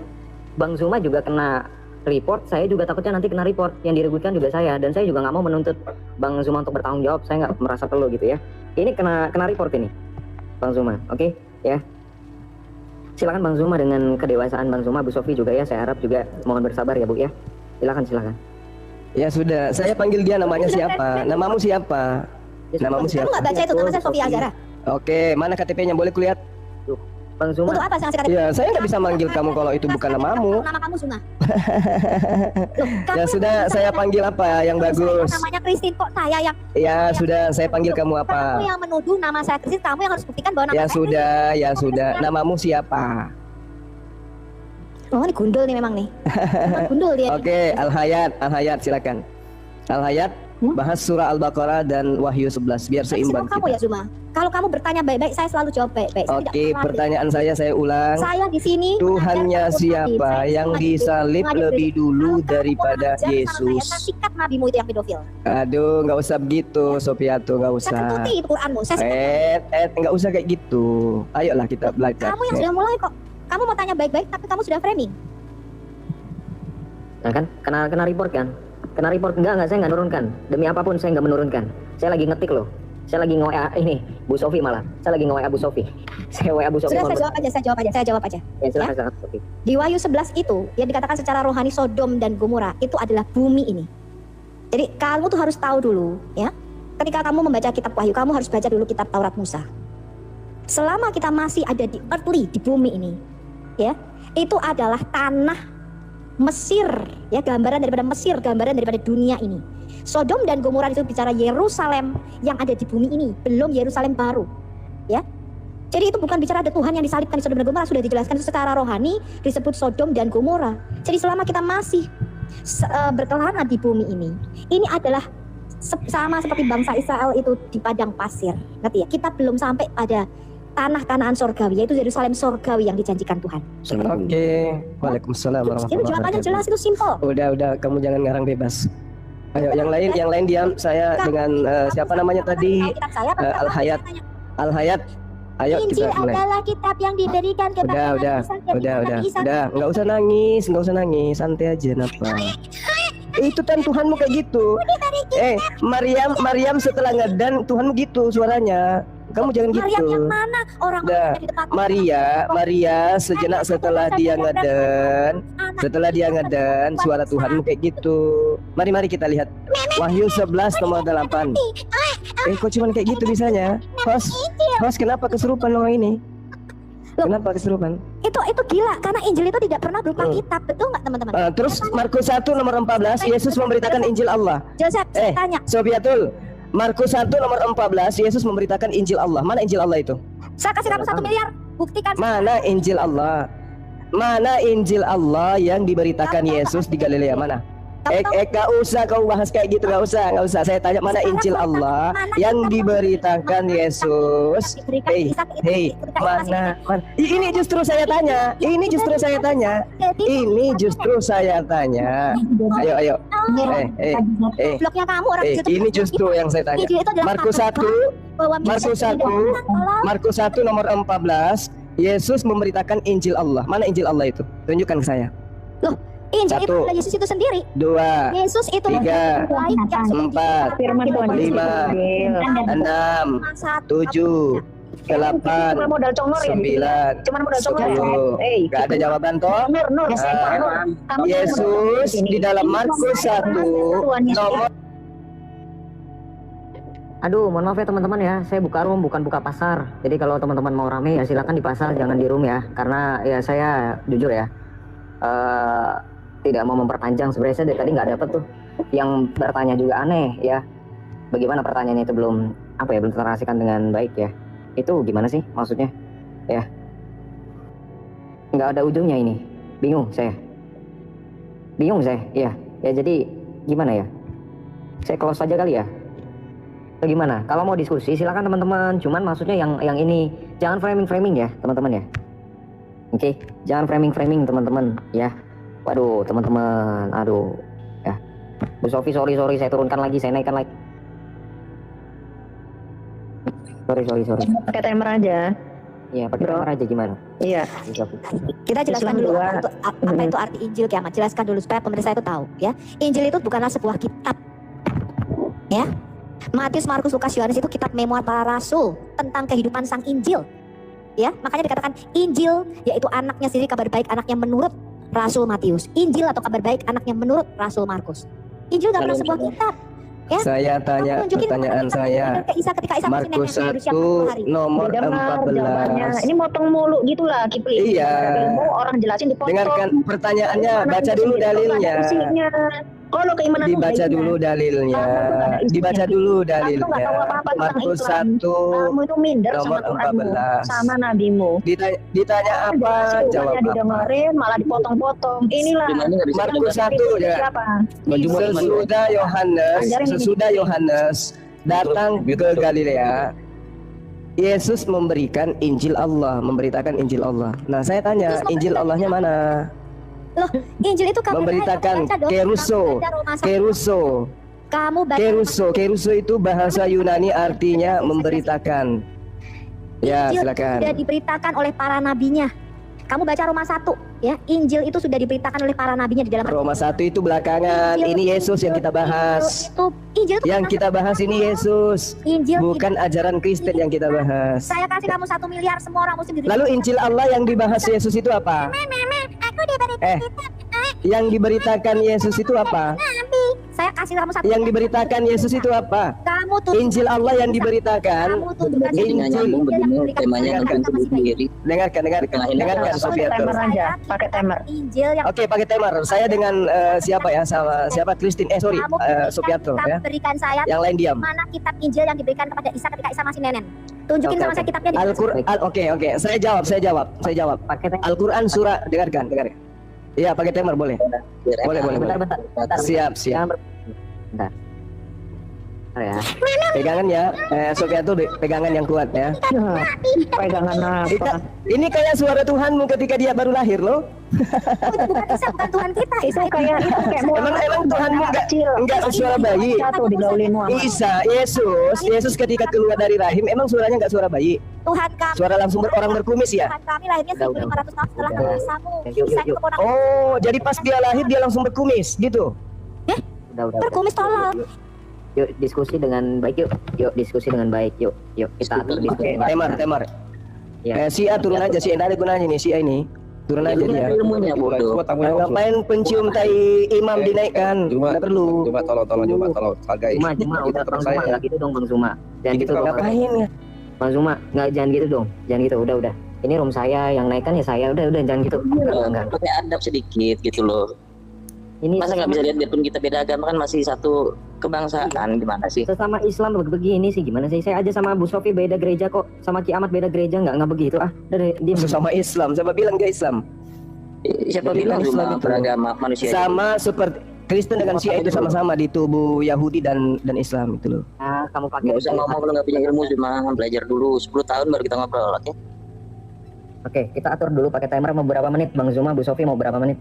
Bang Zuma juga kena report, saya juga takutnya nanti kena report, yang dirugikan juga saya, dan saya juga nggak mau menuntut Bang Zuma untuk bertanggung jawab, saya nggak merasa perlu gitu ya. Ini kena report ini Bang Zuma, oke ya. Silakan Bang Zuma dengan kedewasaan Bang Zuma, Bu Sofi juga ya, saya harap juga mohon bersabar ya Bu ya. Silakan. Ya sudah, saya panggil dia namanya siapa? Namamu siapa? Namamu siapa? Kamu nggak baca itu, nama saya Sofia Azara. Oke, mana KTP-nya? Boleh kulihat? Bang Zuma. Untuk apa saya ngasih KTP? Ya, saya nggak bisa manggil kamu kalau itu bukan namamu. Nama kamu Zuma. Ya sudah, saya panggil apa yang bagus? Namanya Christine, kok saya yang... Ya sudah, saya panggil kamu apa? Kamu yang menuduh nama saya Christine, kamu yang harus buktikan bahwa nama saya Ya sudah, namamu siapa? Oh ini gundul nih memang nih. Gundul dia. Oke, Al Hayat silakan. Al Hayat bahas surah Al-Baqarah dan Wahyu 11 biar seimbang kita. Kamu ya Zuma. Kalau kamu bertanya baik-baik, saya selalu jawab baik-baik. Oke, pertanyaan saya ulang. Saya di sini Tuhannya siapa yang disalib lebih dulu daripada Yesus? Saya sikat nabimu itu yang pedofil. Aduh, nggak usah begitu, Sofiatul, nggak usah. Saya kentuti itu Quranmu. Nggak usah kayak gitu. Ayolah kita belajar. Kamu yang sudah mulai kok. Kamu mau tanya baik-baik, tapi kamu sudah framing. Nah kan, kena report kan? Kena report enggak, saya nggak menurunkan. Demi apapun saya nggak menurunkan. Saya lagi ngetik loh. Saya lagi nge-WA ini, Bu Sofi malah. Saya lagi nge-WA Bu Sofi. Saya WA Bu Sofi. Sudah, saya jawab aja. Ya, silakan, Sofi. Di Wahyu 11 itu, yang dikatakan secara rohani Sodom dan Gomora, itu adalah bumi ini. Jadi kamu tuh harus tahu dulu, ya. Ketika kamu membaca kitab Wahyu, kamu harus baca dulu kitab Taurat Musa. Selama kita masih ada di earthly, di bumi ini, ya, itu adalah tanah Mesir, ya, gambaran daripada Mesir, gambaran daripada dunia ini. Sodom dan Gomora itu bicara Yerusalem yang ada di bumi ini, belum Yerusalem baru, ya. Jadi itu bukan bicara ada Tuhan yang disalibkan di Sodom dan Gomora, sudah dijelaskan secara rohani disebut Sodom dan Gomora. Jadi selama kita masih berkelana di bumi ini adalah sama seperti bangsa Israel itu di padang pasir, ngerti ya? Kita belum sampai pada tanah Kanaan sorgawi, yaitu Yerusalem sorgawi yang dijanjikan Tuhan. Oke. Waalaikumsalam warahmatullahi Itu jawabannya jelas, itu simple. Udah, kamu jangan ngarang bebas. Ayo, yang lain diam. Saya dengan siapa namanya tadi? Al-Hayat. Ayo Injil kita mulai. adalah kitab yang diberikan kepada Udah, nggak usah nangis, santai aja, napa? Itu kan Tuhanmu kayak gitu. Maryam setelah ngedan Tuhanmu gitu suaranya. Kamu jangan gitu. Maryam yang mana? Orang di depan. Maria sejenak setelah dia ngeden, suara Tuhanmu kayak gitu. Mari kita lihat Wahyu 11 nomor 8. Kok cuman kayak gitu bisanya? Host kenapa kesurupan orang ini? Kenapa kesurupan? Itu gila, karena Injil itu tidak pernah berupa kitab, betul nggak teman-teman? Terus Markus 1 nomor 14, Yesus memberitakan Injil Allah. Joseph, saya tanya. Sofiatul, Markus 1 nomor 14, Yesus memberitakan Injil Allah. Mana Injil Allah itu? Saya kasih kamu 1 miliar, buktikan. Mana Injil Allah? Mana Injil Allah yang diberitakan Yesus di Galilea? Mana? Gak usah kau bahas kayak gitu, gak usah. Saya tanya mana Injil Allah yang diberitakan Yesus? Mana? Ini justru saya tanya. Ayo. Bloknya kamu orang ini justru yang saya tanya. Markus 1 nomor 14, Yesus memberitakan Injil Allah. Mana Injil Allah itu? Tunjukkan ke saya. Loh, Injil itu adalah Yesus itu sendiri. 2, Yesus itu 3, 4, 5, 6, 7, 8, 9, 10. Gak ada jawaban toh? Yesus di dalam Markus 1 nomor. Aduh, mohon maaf ya teman-teman ya, saya buka room bukan buka pasar. Jadi kalau teman-teman mau rame ya silakan di pasar, jangan di room ya. Karena ya saya jujur ya, tidak mau memperpanjang. Sebenarnya saya dari tadi nggak dapet tuh. Yang bertanya juga aneh ya. Bagaimana pertanyaannya itu belum terrealisasikan dengan baik ya. Itu gimana sih maksudnya? Ya, nggak ada ujungnya ini. Bingung saya. Ya jadi gimana ya? Saya close aja kali ya. Bagaimana? Kalau mau diskusi silakan teman-teman. Cuman maksudnya yang ini jangan framing ya teman-teman ya. Oke, jangan framing teman-teman ya. Waduh teman-teman, aduh ya. Bu Sofi sorry saya turunkan lagi, saya naikkan lagi. Sorry. Pakai timer aja. Iya, pakai timer aja gimana? Iya. Kita jelaskan dulu apa itu arti Injil kiamat. Jelaskan dulu supaya pemirsa itu tahu ya. Injil itu bukanlah sebuah kitab. Ya. Matius, Markus, Lukas, Yohanes itu kitab memoir para rasul tentang kehidupan sang Injil. Ya, makanya dikatakan Injil yaitu anaknya sendiri, kabar baik anaknya menurut Rasul Matius. Injil atau kabar baik anaknya menurut Rasul Markus. Injil gak pernah sebuah kitab. Ya? Saya tanya pertanyaan saya. Markus 1 nomor 14. Ini motong mulu gitulah Kipli. Iya. Orang jelasin dipotong. Dengarkan pertanyaannya, baca dulu dalilnya. Kalau keimanan dibaca dulu dalilnya. Markus 1 kamu itu minder nomor sama Tuhanmu, 14. sama nabimu. Ditanya apa? Jawab apa? Didengerin malah dipotong-potong. Inilah Markus 1 ya. Sesudah Yohanes datang ke Galilea, Yesus memberikan Injil Allah, memberitakan Injil Allah. Nah, saya tanya, Injil Allahnya mana? Loh, Injil itu kamu memberitakan keruso. Keruso itu bahasa Yunani artinya memberitakan. Ya, Injil silakan. sudah diberitakan oleh para nabinya. Kamu baca Roma 1 ya. Injil itu sudah diberitakan oleh para nabinya di dalam Roma 1 itu belakangan. Ini Yesus yang kita bahas. Injil itu yang kita bahas ini Yesus. Injil bukan ajaran Kristen yang kita bahas. Saya kasih kamu 1 miliar semua orang muslim. Lalu Injil Allah yang dibahas Yesus itu apa? Aku diberitakan yang diberitakan Yesus itu apa? Saya kasih kamu 1 yang diberitakan Yesus itu apa? Kamu tuh Injil Allah yang diberitakan. Injil temanya tentang tubuh sendiri. Dengarkan Sofiatul. Pakai timer. Injil yang Oke, pakai timer. Saya dengan siapa ya? Sama siapa? Christine. Sofiatul ya. Berikan saya yang lain diam. Mana kitab Injil yang diberikan kepada Isa ketika Isa masih nenen? Tunjukin sama saya kitabnya. Al-Qur'an. Oke. Saya jawab. Al-Qur'an surah, dengarkan. Iya, pakai timer boleh. Boleh. Siap. Bentar. Ya. Pegangan ya, Sofiatul pegangan yang kuat ya. Pegangan apa? Ini kayak suara Tuhanmu ketika dia baru lahir loh. Bukan Isa, bukan Tuhan kita. Itu kayak emang Tuhanmu enggak suara bayi. Isa, Yesus ketika keluar dari rahim emang suaranya enggak suara bayi. Tuhan kami. Suara langsung orang berkumis ya. Tuhan kami lahirnya 1500 tahun setelah Isamu. Isa itu keponakan. Oh, jadi pas dia lahir dia langsung berkumis gitu. Berkumis tolong. Yuk diskusi dengan baik yuk diskusi dengan baik yuk kita atur diskusi. Temar. Si A turun aja, si A ada gunanya nih, si A ini turun aja dia. Ilmunya bodoh. Ngapain pencium tai imam dinaikkan? Enggak perlu. Coba tolong hargai. Cuma udah Bang Zuma enggak gitu dong Bang Zuma. Jangan gitu dong. Ngapain ya? Bang Zuma, enggak jangan gitu dong. Jangan gitu, udah. Ini room saya yang naikkan ya saya, udah jangan gitu. Enggak. Pakai adab sedikit gitu loh. Ini masa nggak bisa lihat biarpun kita beda agama kan masih satu kebangsaan, gimana sih? Sesama Islam begini sih gimana sih? Saya aja sama Bu Sofi beda gereja kok, sama Ki Ahmad beda gereja nggak begitu ah. Dia sesama Islam, siapa bilang dia Islam? Siapa bilang Islam beragama manusia? Sama seperti Kristen dengan Syiah itu sama-sama di tubuh Yahudi dan Islam itu loh. Ah, kamu pakai. Nggak usah ngomong kalau nggak punya ilmu, cuma belajar dulu 10 tahun baru kita ngobrol, oke? Oke, kita atur dulu pakai timer mau berapa menit, Bang Zuma, Bu Sofi mau berapa menit?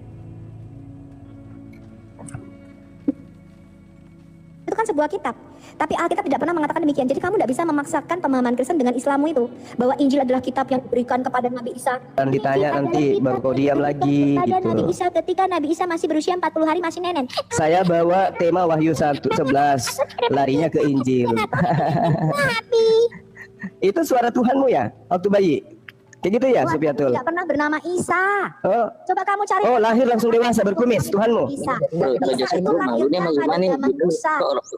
Itu kan sebuah kitab. Tapi Alkitab tidak pernah mengatakan demikian. Jadi kamu tidak bisa memaksakan pemahaman Kristen dengan Islammu itu, bahwa Injil adalah kitab yang diberikan kepada Nabi Isa. Dan ditanya nanti baru kau diam lagi gitu. Nabi Isa ketika Nabi Isa masih berusia 40 hari masih nenen. Saya bawa tema Wahyu 1:11, larinya ke Injil. Itu suara Tuhanmu ya waktu bayi? Kayak gitu ya, Sofiatul? Tidak pernah bernama Isa. Oh. Coba kamu cari. Oh, lahir langsung dewasa berkumis, Tuhanmu. Isa. Isa itu malunya bagaimana gitu?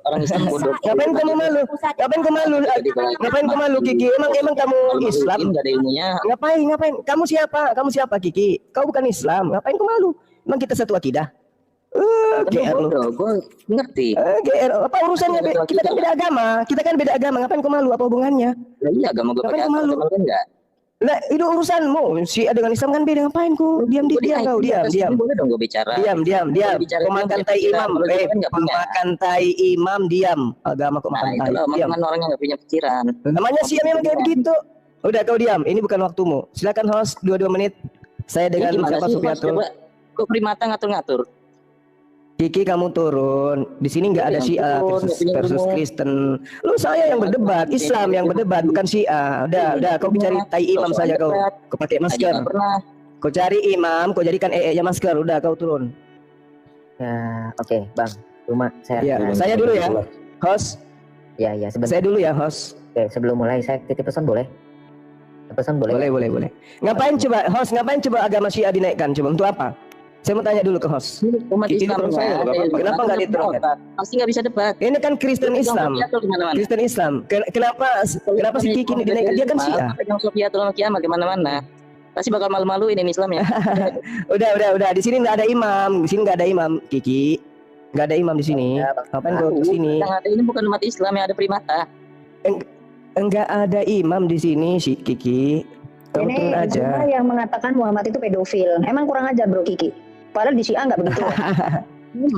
Orang Islam bodoh. Ngapain kamu malu? Ngapain kamu malu, Kiki? Emang kamu Islam? Enggak ada ilmunya. Ngapain? Kamu siapa, Kiki? Kau bukan Islam. Ngapain kamu malu? Emang kita satu akidah? GR lu. Gue ngerti. GR apa urusannya? Kita kan beda agama. Ngapain kau malu? Apa hubungannya? Iya, agama gue pakai malu enggak? Nah, itu urusanmu. Syiah dengan Islam kan beda, ngapain ku? Diam. Boleh dong gue bicara. Diam. Pemakan tai imam. Pemakan tai imam, diam. Agama kok makan tai. Diam. Orang yang enggak punya pikiran. Namanya Syiah memang kayak begitu. Udah kau diam. Ini bukan waktumu. Silakan host 22 menit. Saya dengan siapa Sofiatul. Kok primata ngatur-ngatur? Kiki kamu turun. Di sini nggak ada Syiah versus Kristen. Lu saya yang berdebat, Islam yang berdebat bukan Syiah. Udah kau cari tai imam saja kau. Kau pakai masker. Kau cari imam, kau jadikan nya masker. Udah kau turun. Ya, oke, Bang. Cuma saya dulu ya, host. Ya, sebentar. Saya dulu ya, host. Oke, sebelum mulai saya titip pesan boleh? Pesan boleh? Boleh. Ngapain coba agama Syiah dinaikkan? Coba untuk apa? Saya mau tanya dulu ke host. Kenapa nggak diteruskan? Pasti nggak bisa debat. Ini kan Kristen Islam. Kenapa si Kiki ini dinaikkan? Dia kan Syiah. Sofiatul kiamat kemana-mana. Pasti bakal malu-maluin ini Islam ya. Udah. Di sini nggak ada imam. Di sini nggak ada imam. Kiki, nggak ada imam di sini. Ngapain kau ke sini? Yang ada ini bukan umat Islam, yang ada primata. Enggak ada imam di sini si Kiki. Kamu turun aja. Yang mengatakan Muhammad itu pedofil. Emang kurang ajar bro Kiki. Padahal di Syiah nggak begitu.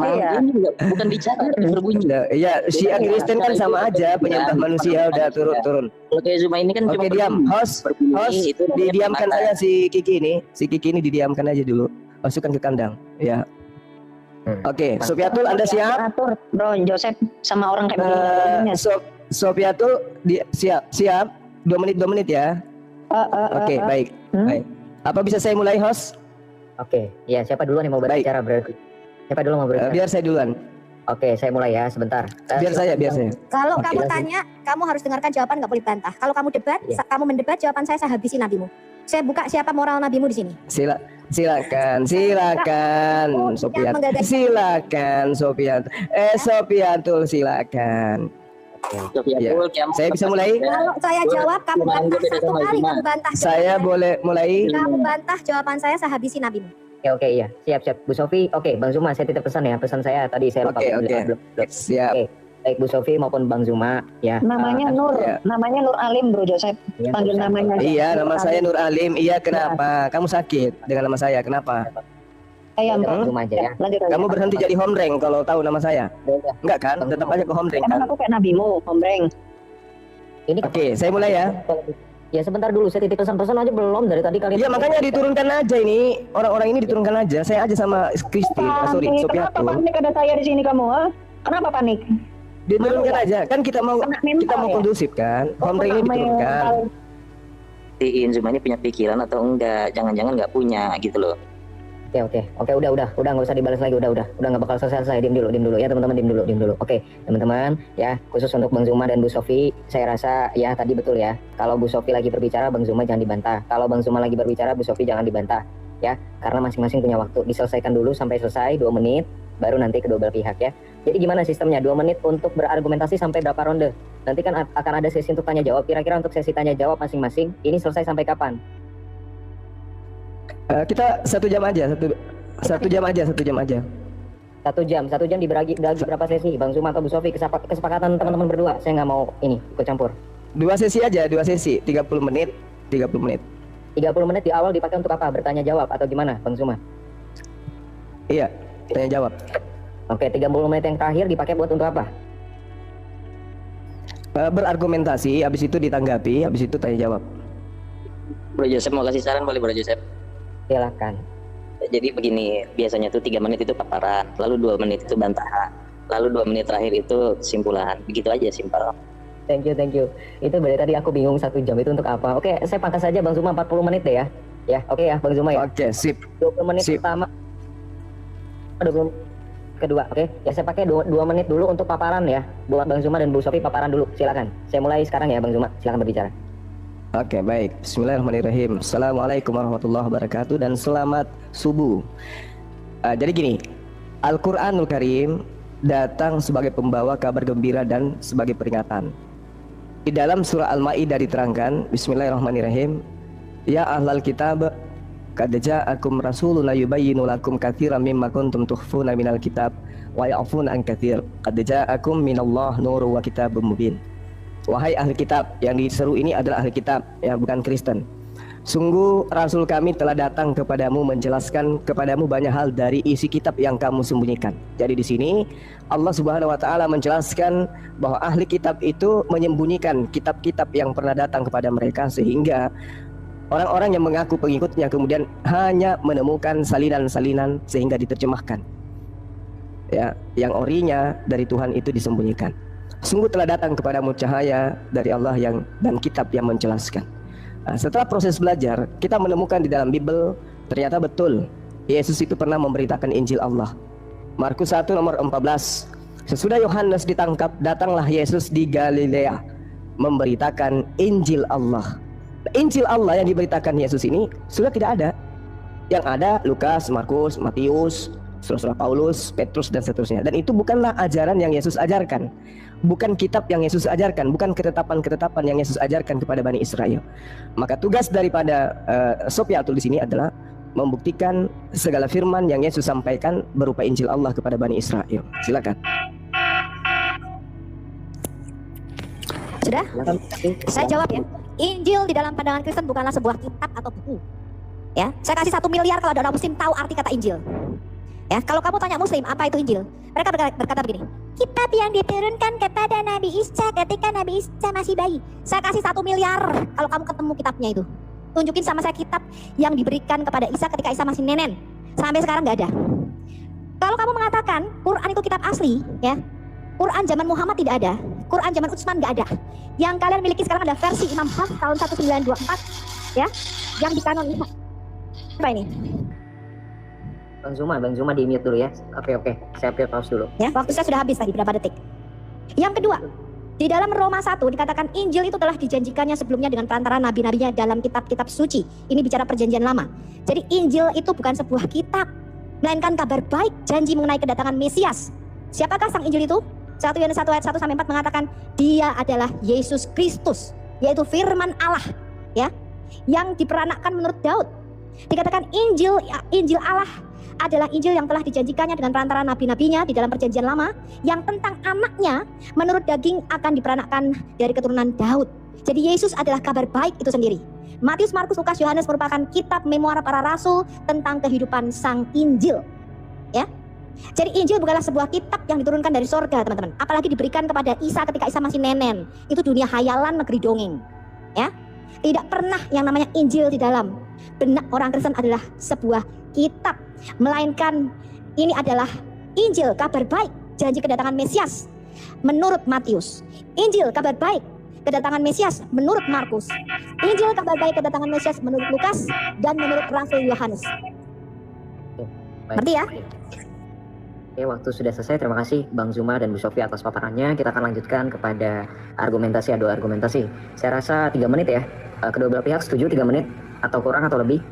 Iya. Bukan bicara, berbunyi. Iya, Syiah Kristen kan sama aja, penyembah manusia. Udah turun. Kalau kayak Zuma ini kan cuma diam. Host, didiamkan aja si Kiki ini. Si Kiki ini didiamkan aja dulu. Masukkan ke kandang. Ya. Oke, Sofiatul Anda siap? Atur, Bro Joseph sama orang kayak begini. Sofiatul siap. 2 menit ya. Oke, baik. Apa bisa saya mulai, host? Oke, ya siapa duluan yang mau berbicara berarti? Siapa dulu mau berbicara? Biar saya duluan. Oke, saya mulai ya sebentar. Biar saya. Kalau Oke, kamu langsung. tanya, kamu harus dengarkan jawaban, nggak boleh bantah. Kalau kamu debat, Iya. kamu mendebat, jawaban saya habisi nabimu. Saya buka siapa moral nabimu di sini. Silakan, Sofian. menggagas- Silakan, Sofian. Sofiatul, silakan. Ya. Saya bisa mulai? Kalau saya jawab, kamu bantah satu kali, kamu bantah. Saya boleh mulai? Kamu bantah, jawaban saya habisi nabimu. Oke, iya. Siap. Bu Sofi, oke. Bang Zuma, saya titip pesan ya. Pesan saya tadi saya lupa. Oke. Siap. Oke. Baik Bu Sofi maupun Bang Zuma ya. Namanya Nur, ya. namanya Nur Alim Bro Joseph. Iya, Panggil namanya. aja. Iya, nama saya Nur Alim. Iya, kenapa? Kamu sakit dengan nama saya? Kenapa? Ayam. Bang Zuma aja ya. Lanjut aja. Kamu berhenti jadi homreng kalau tahu nama saya? Enggak kan? Tetap aja ke homreng Emang kan? aku kayak nabimu, hombreng. Ini Oke, saya mulai ya. Ya sebentar dulu, saya titip pesan-pesan aja belum dari tadi kalian. Iya, makanya diturunkan aja ini. Orang-orang ini diturunkan aja. Saya aja sama Kristi. Sorry, Kenapa Sofiatul. panik ada saya di sini kamu? Ha? Kenapa panik? Diturunkan aja. Kan kita mau Kena mental ya? kondusif kan. Homreng ini diturunkan. Pastiin Zuma ini punya pikiran atau enggak, jangan-jangan nggak punya gitu loh. Oke, udah nggak usah dibalas lagi, udah nggak bakal selesai. Diem dulu ya teman-teman, diem dulu. Oke, teman-teman ya, khusus untuk Bang Zuma dan Bu Sofi, saya rasa ya tadi betul ya. Kalau Bu Sofi lagi berbicara, Bang Zuma jangan dibantah. Kalau Bang Zuma lagi berbicara, Bu Sofi jangan dibantah ya, karena masing-masing punya waktu. Diselesaikan dulu sampai selesai 2 menit, baru nanti kedua belah pihak ya. Jadi gimana sistemnya? 2 menit untuk berargumentasi sampai berapa ronde? Nanti kan akan ada sesi untuk tanya jawab. Kira-kira untuk sesi tanya jawab masing-masing ini selesai sampai kapan? Kita 1 jam aja, satu jam aja. 1 jam dibagi berapa sesi? Bang Zuma atau Bu Sofi, kesepakatan teman-teman berdua. Saya nggak mau ini ikut campur. 2 sesi aja, 2 sesi, 30 menit. 30 menit di awal dipakai untuk apa? Bertanya jawab atau gimana, Bang Zuma? Iya, tanya jawab. Oke, 30 menit yang terakhir dipakai buat untuk apa? Berargumentasi, habis itu ditanggapi, habis itu tanya jawab. Bro Joseph mau kasih saran boleh Bro Joseph? Silakan. Jadi begini, biasanya tuh 3 menit itu paparan, lalu 2 menit itu bantahan, lalu 2 menit terakhir itu kesimpulan. Begitu aja, simpel. Thank you. Itu berarti tadi aku bingung 1 jam itu untuk apa. Oke, saya pangkas saja Bang Zuma 40 menit deh ya. Ya, oke ya Bang Zuma ya. Oke, sip. 20 menit pertama. 20 kedua, oke. Ya saya pakai 2 menit dulu untuk paparan ya. Buat Bang Zuma dan Bu Sofi paparan dulu. Silakan. Saya mulai sekarang ya Bang Zuma. Silakan berbicara. Oke, baik. Bismillahirrahmanirrahim. Assalamualaikum warahmatullahi wabarakatuh dan selamat subuh. Jadi gini, Al-Quranul Karim datang sebagai pembawa kabar gembira dan sebagai peringatan. Di dalam surah Al-Maidah diterangkan, Bismillahirrahmanirrahim, Ya ahlal kitab, qad ja'akum rasuluna yubayyinu lakum katsiran mimma kuntum tukhfuna minal kitab wa ya'funa an katsir. Qad ja'akum minallah nurun wa kitabun mubin. Wahai ahli kitab, yang diseru ini adalah ahli kitab, ya bukan Kristen. Sungguh Rasul kami telah datang kepadamu menjelaskan kepadamu banyak hal dari isi kitab yang kamu sembunyikan. Jadi di sini Allah Subhanahu wa taala menjelaskan bahwa ahli kitab itu menyembunyikan kitab-kitab yang pernah datang kepada mereka, sehingga orang-orang yang mengaku pengikutnya kemudian hanya menemukan salinan-salinan sehingga diterjemahkan. Ya, yang orinya dari Tuhan itu disembunyikan. Sungguh telah datang kepadamu cahaya dari Allah dan kitab yang menjelaskan. Nah, setelah proses belajar, kita menemukan di dalam Bible ternyata betul Yesus itu pernah memberitakan Injil Allah. Markus 1 nomor 14. Sesudah Yohanes ditangkap, datanglah Yesus di Galilea memberitakan Injil Allah. Injil Allah yang diberitakan Yesus ini sudah tidak ada. Yang ada Lukas, Markus, Matius, Saudara Paulus, Petrus dan seterusnya. Dan itu bukanlah ajaran yang Yesus ajarkan. Bukan kitab yang Yesus ajarkan, bukan ketetapan-ketetapan yang Yesus ajarkan kepada Bani Israel. Maka tugas daripada Sofiatul di sini adalah membuktikan segala firman yang Yesus sampaikan berupa Injil Allah kepada Bani Israel. Silakan. Sudah? Saya jawab ya. Injil di dalam pandangan Kristen bukanlah sebuah kitab atau buku. Ya, saya kasih 1 miliar kalau ada orang Muslim tahu arti kata Injil. Ya, kalau kamu tanya Muslim apa itu Injil, mereka berkata begini, kitab yang diturunkan kepada Nabi Isa ketika Nabi Isa masih bayi. Saya kasih 1 miliar kalau kamu ketemu kitabnya itu. Tunjukin sama saya kitab yang diberikan kepada Isa ketika Isa masih nenen. Sampai sekarang nggak ada. Kalau kamu mengatakan Quran itu kitab asli, ya, Quran zaman Muhammad tidak ada, Quran zaman Utsman nggak ada. Yang kalian miliki sekarang ada versi Imam Hafs tahun 1924, ya, yang di kanon Isa. Apa ini? Bang Zuma di mute dulu ya. Oke, saya pause dulu. Ya, waktu saya sudah habis tadi berapa detik. Yang kedua, di dalam Roma 1 dikatakan Injil itu telah dijanjikannya sebelumnya dengan perantara nabi-nabinya dalam kitab-kitab suci. Ini bicara perjanjian lama. Jadi Injil itu bukan sebuah kitab, melainkan kabar baik, janji mengenai kedatangan Mesias. Siapakah sang Injil itu? 1 Yohanes 1 ayat 1 sampai 4 mengatakan dia adalah Yesus Kristus, yaitu firman Allah, ya, yang diperanakkan menurut Daud. Dikatakan Injil Allah adalah Injil yang telah dijanjikannya dengan perantara nabi-nabinya di dalam perjanjian lama, yang tentang anaknya menurut daging akan diperanakkan dari keturunan Daud. Jadi Yesus adalah kabar baik itu sendiri. Matius, Markus, Lukas, Yohanes merupakan kitab memoir para rasul tentang kehidupan sang Injil, ya. Jadi Injil bukanlah sebuah kitab yang diturunkan dari sorga, teman-teman. Apalagi diberikan kepada Isa ketika Isa masih nenen. Itu dunia hayalan, negeri dongeng, ya. Tidak pernah yang namanya Injil di dalam benak orang Kristen adalah sebuah kitab, melainkan ini adalah Injil, kabar baik, janji kedatangan Mesias menurut Matius. Injil, kabar baik, kedatangan Mesias menurut Markus. Injil, kabar baik, kedatangan Mesias menurut Lukas dan menurut Rasul Yohanes. Ngerti ya? Oke, waktu sudah selesai. Terima kasih Bang Zuma dan Bu Sofi atas paparannya. Kita akan lanjutkan kepada adu argumentasi. Saya rasa 3 menit ya. Kedua belah pihak setuju 3 menit atau kurang atau lebih?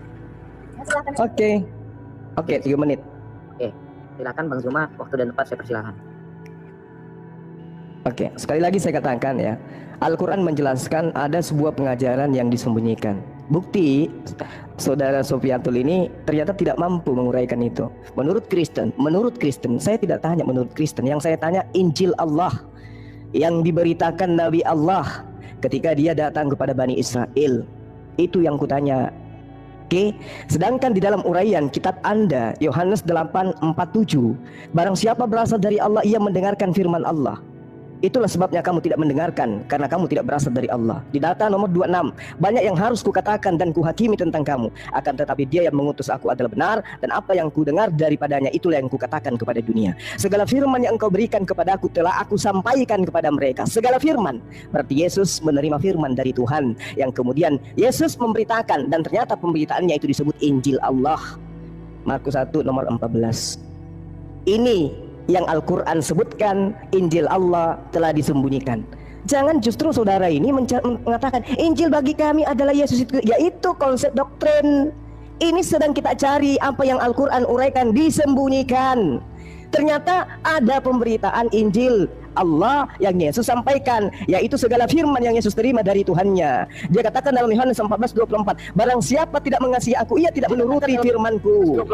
Oke, 3 menit. Oke, silakan Bang Zuma, waktu dan tempat saya persilahkan. Oke, sekali lagi saya katakan ya, Al-Quran menjelaskan ada sebuah pengajaran yang disembunyikan. Bukti, saudara Sofiatul ini ternyata tidak mampu menguraikan itu. Menurut Kristen, saya tidak tanya menurut Kristen, yang saya tanya Injil Allah yang diberitakan Nabi Allah ketika dia datang kepada Bani Israel. Itu yang kutanya. Oke, sedangkan di dalam uraian kitab Anda Yohanes 8:47, barang siapa berasal dari Allah ia mendengarkan firman Allah. Itulah sebabnya kamu tidak mendengarkan, karena kamu tidak berasal dari Allah. Di data nomor 26, banyak yang harus kukatakan dan kuhakimi tentang kamu, akan tetapi dia yang mengutus aku adalah benar, dan apa yang kudengar daripadanya itulah yang kukatakan kepada dunia. Segala firman yang engkau berikan kepadaku telah aku sampaikan kepada mereka. Segala firman, berarti Yesus menerima firman dari Tuhan, yang kemudian Yesus memberitakan, dan ternyata pemberitaannya itu disebut Injil Allah. Markus 1 nomor 14. Ini yang Al-Quran sebutkan, Injil Allah telah disembunyikan. Jangan justru saudara ini mengatakan Injil bagi kami adalah Yesus itu. Yaitu konsep doktrin. Ini sedang kita cari apa yang Al-Quran uraikan, disembunyikan. Ternyata ada pemberitaan Injil Allah yang Yesus sampaikan, yaitu segala firman yang Yesus terima dari Tuhannya. Dia katakan dalam Yohanes 14:24, barang siapa tidak mengasihi aku, ia tidak menuruti firmanku.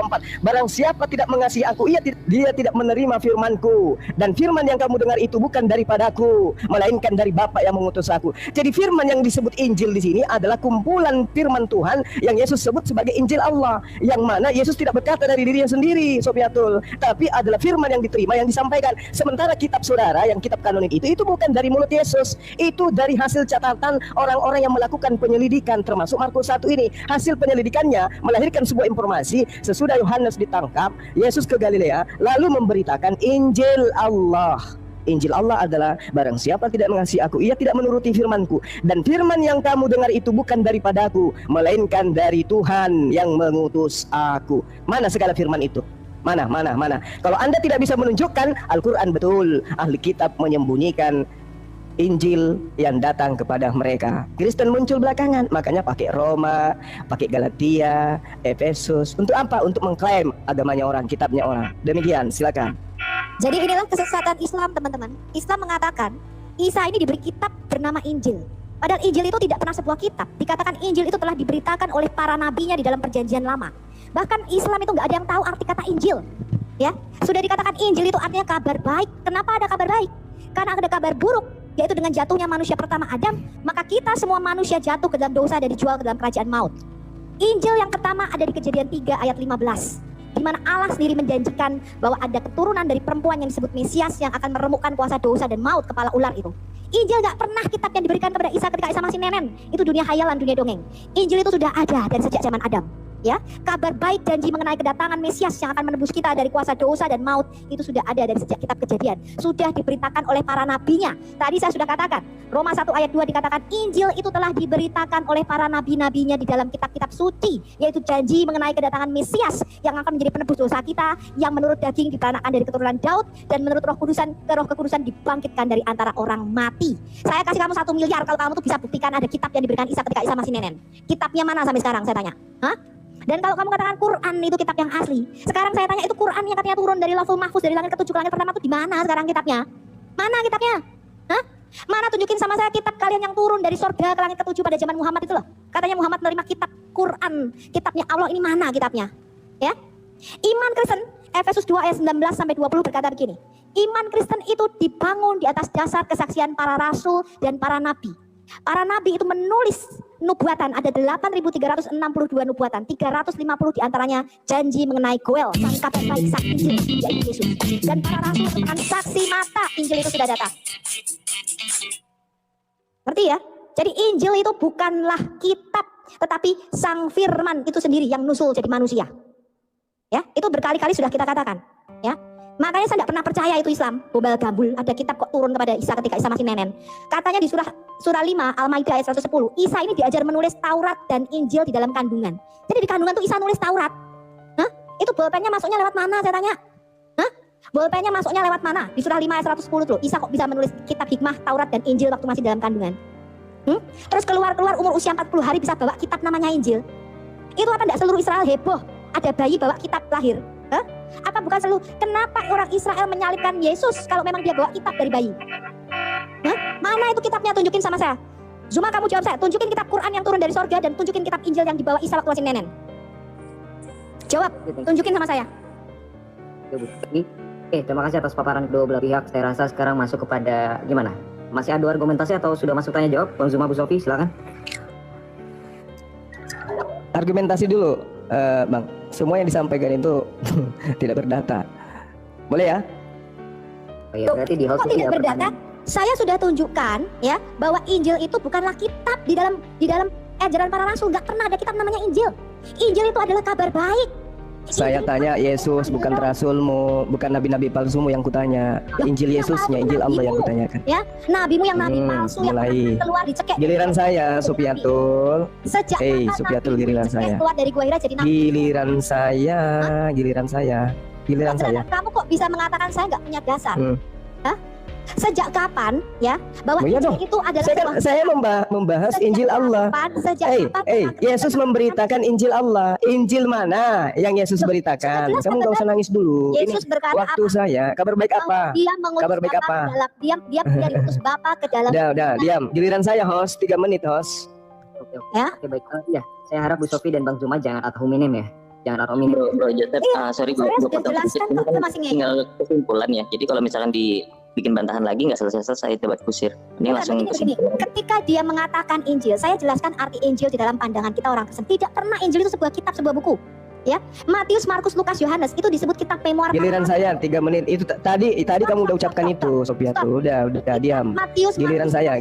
Barang siapa tidak mengasihi aku, dia tidak menerima firmanku. Dan firman yang kamu dengar itu bukan daripadaku, melainkan dari Bapa yang mengutus aku. Jadi firman yang disebut Injil di sini adalah kumpulan firman Tuhan yang Yesus sebut sebagai Injil Allah, yang mana Yesus tidak berkata dari dirinya sendiri, Sofiatul, tapi adalah firman yang diterima, yang disampaikan. Sementara kitab saudara yang kitab kanonik itu bukan dari mulut Yesus, itu dari hasil catatan orang-orang yang melakukan penyelidikan, termasuk Markus 1 ini. Hasil penyelidikannya melahirkan sebuah informasi. Sesudah Yohanes ditangkap, Yesus ke Galilea lalu memberitakan Injil Allah. Injil Allah adalah barang siapa tidak mengasihi aku, ia tidak menuruti firmanku, dan firman yang kamu dengar itu bukan daripadaku, melainkan dari Tuhan yang mengutus aku. Mana segala firman itu? Mana? Kalau Anda tidak bisa menunjukkan, Al-Quran betul, ahli kitab menyembunyikan Injil yang datang kepada mereka. Kristen muncul belakangan, makanya pakai Roma, pakai Galatia, Efesus. Untuk apa? Untuk mengklaim agamanya orang, kitabnya orang. Demikian, silakan. Jadi inilah kesesatan Islam, teman-teman. Islam mengatakan Isa ini diberi kitab bernama Injil. Padahal Injil itu tidak pernah sebuah kitab. Dikatakan Injil itu telah diberitakan oleh para nabinya di dalam perjanjian lama. Bahkan Islam itu nggak ada yang tahu arti kata Injil. Ya, sudah dikatakan Injil itu artinya kabar baik. Kenapa ada kabar baik? Karena ada kabar buruk, yaitu dengan jatuhnya manusia pertama Adam, maka kita semua manusia jatuh ke dalam dosa dan dijual ke dalam kerajaan maut. Injil yang pertama ada di Kejadian 3 ayat 15, di mana Allah sendiri menjanjikan bahwa ada keturunan dari perempuan yang disebut Mesias yang akan meremukkan kuasa dosa dan maut, kepala ular itu. Injil gak pernah kitab yang diberikan kepada Isa ketika Isa masih nenen. Itu dunia hayalan, dunia dongeng. Injil itu sudah ada dari sejak zaman Adam. ya, kabar baik janji mengenai kedatangan Mesias yang akan menebus kita dari kuasa dosa dan maut itu sudah ada dari sejak kitab Kejadian, sudah diberitakan oleh para nabinya. Tadi saya sudah katakan, Roma 1 ayat 2 dikatakan Injil itu telah diberitakan oleh para nabi-nabinya di dalam kitab-kitab suci, yaitu janji mengenai kedatangan Mesias yang akan menjadi penebus dosa kita, yang menurut daging diperanakan dari keturunan Daud, dan menurut Roh Kekudusan dibangkitkan dari antara orang mati. Saya kasih kamu 1 miliar kalau kamu tuh bisa buktikan ada kitab yang diberikan Isa ketika Isa masih nenen. Kitabnya mana sampai sekarang, saya tanya? Hah? Dan kalau kamu katakan Quran itu kitab yang asli, sekarang saya tanya itu Quran yang katanya turun dari Lauhul Mahfuz dari langit ke-7 langit pertama itu di mana sekarang kitabnya? Mana kitabnya? Hah? Mana tunjukin sama saya kitab kalian yang turun dari surga ke langit ke-7 pada zaman Muhammad itu loh. Katanya Muhammad menerima kitab Quran, kitabnya Allah, ini mana kitabnya? Ya? Iman Kristen Efesus 2 ayat 19 sampai 20 berkata begini. Iman Kristen itu dibangun di atas dasar kesaksian para rasul dan para nabi. Para nabi itu menulis nubuatan, ada 8.362 nubuatan, 350 diantaranya janji mengenai Goel, sang kabar baik, sang Injil, yaitu Yesus. Dan para rasul merupakan saksi mata Injil itu sudah datang. Ngerti ya? Jadi Injil itu bukanlah kitab, tetapi sang firman itu sendiri yang nusul jadi manusia. Ya, itu berkali-kali sudah kita katakan. Ya, makanya saya tidak pernah percaya itu Islam bombal gambul ada kitab kok turun kepada Isa ketika Isa masih nenen. Katanya di surah 5 Al-Maidah ayat 110, Isa ini diajar menulis Taurat dan Injil di dalam kandungan. Jadi di kandungan tuh Isa nulis Taurat. Hah? Itu bolpennya masuknya lewat mana saya tanya? Hah? Bolpennya masuknya lewat mana? Di surah 5 ayat 110 tuh Isa kok bisa menulis kitab hikmah Taurat dan Injil waktu masih dalam kandungan? Terus keluar umur usia 40 hari bisa bawa kitab namanya Injil. Itu apa enggak seluruh Israel heboh ada bayi bawa kitab lahir? Hah? Apa bukan selalu kenapa orang Israel menyalibkan Yesus kalau memang dia bawa kitab dari bayi? Hah? Mana itu kitabnya, tunjukin sama saya. Zuma, kamu jawab saya, tunjukin kitab Quran yang turun dari sorga dan tunjukin kitab Injil yang dibawa Isa waktu masih nenen. Jawab, tunjukin sama saya. Oke, terima kasih atas paparan kedua belah pihak. Saya rasa sekarang masuk kepada gimana? Masih adu argumentasi atau sudah masuk tanya jawab? Bang Zuma, Bu Sofi, silakan. Argumentasi dulu, Bang. Semua yang disampaikan itu tidak berdata. Boleh ya? Oh ya, berarti di host tidak berdata. Saya sudah tunjukkan ya bahwa Injil itu bukanlah kitab di dalam ajaran para rasul, nggak pernah ada kitab namanya Injil. Injil itu adalah kabar baik. Saya tanya Yesus bukan rasulmu, bukan nabi-nabi palsumu yang kutanya. Injil Yesusnya, Injil Allah yang kutanyakan. Ya, nabimu yang nabi palsu yang keluar dicekek. Giliran saya, Supiatul. Sejak Supiatul giliran saya. Keluar dari Gua Hira jadi nabi. Giliran saya. Kamu kok bisa mengatakan saya nggak punya dasar? Hah? Sejak kapan ya bahwa Injil itu adalah saya membahas Injil Allah. Yesus memberitakan Injil Allah. Injil mana yang Yesus beritakan? Kamu nggak usah nangis dulu. Yesus berkata waktu apa? Saya kabar baik apa? Dia mengutus kabar baik apa? Dia diutus Bapa ke dalam. Udah, diam. Giliran saya host 3 menit host. Oke. Ya, baik. Ya, saya harap Bu Sofi dan Bang Zuma jangan ad hominem ya. Jangan ad hominem. Bro Joseph, sorry gue potong sedikit. Ini kan tinggal kesimpulan ya. Jadi kalau misalkan bikin bantahan lagi nggak selesai debat kusir. Ini langsung kesimpulan. Ketika dia mengatakan Injil, saya jelaskan arti Injil di dalam pandangan kita orang Kristen. Tidak pernah Injil itu sebuah kitab, sebuah buku. Ya, Matius, Markus, Lukas, Yohanes itu disebut kitab memoir. Giliran saya 3 menit. Itu tadi kamu udah ucapkan itu, Sophia tuh. Udah diam. Matius, giliran saya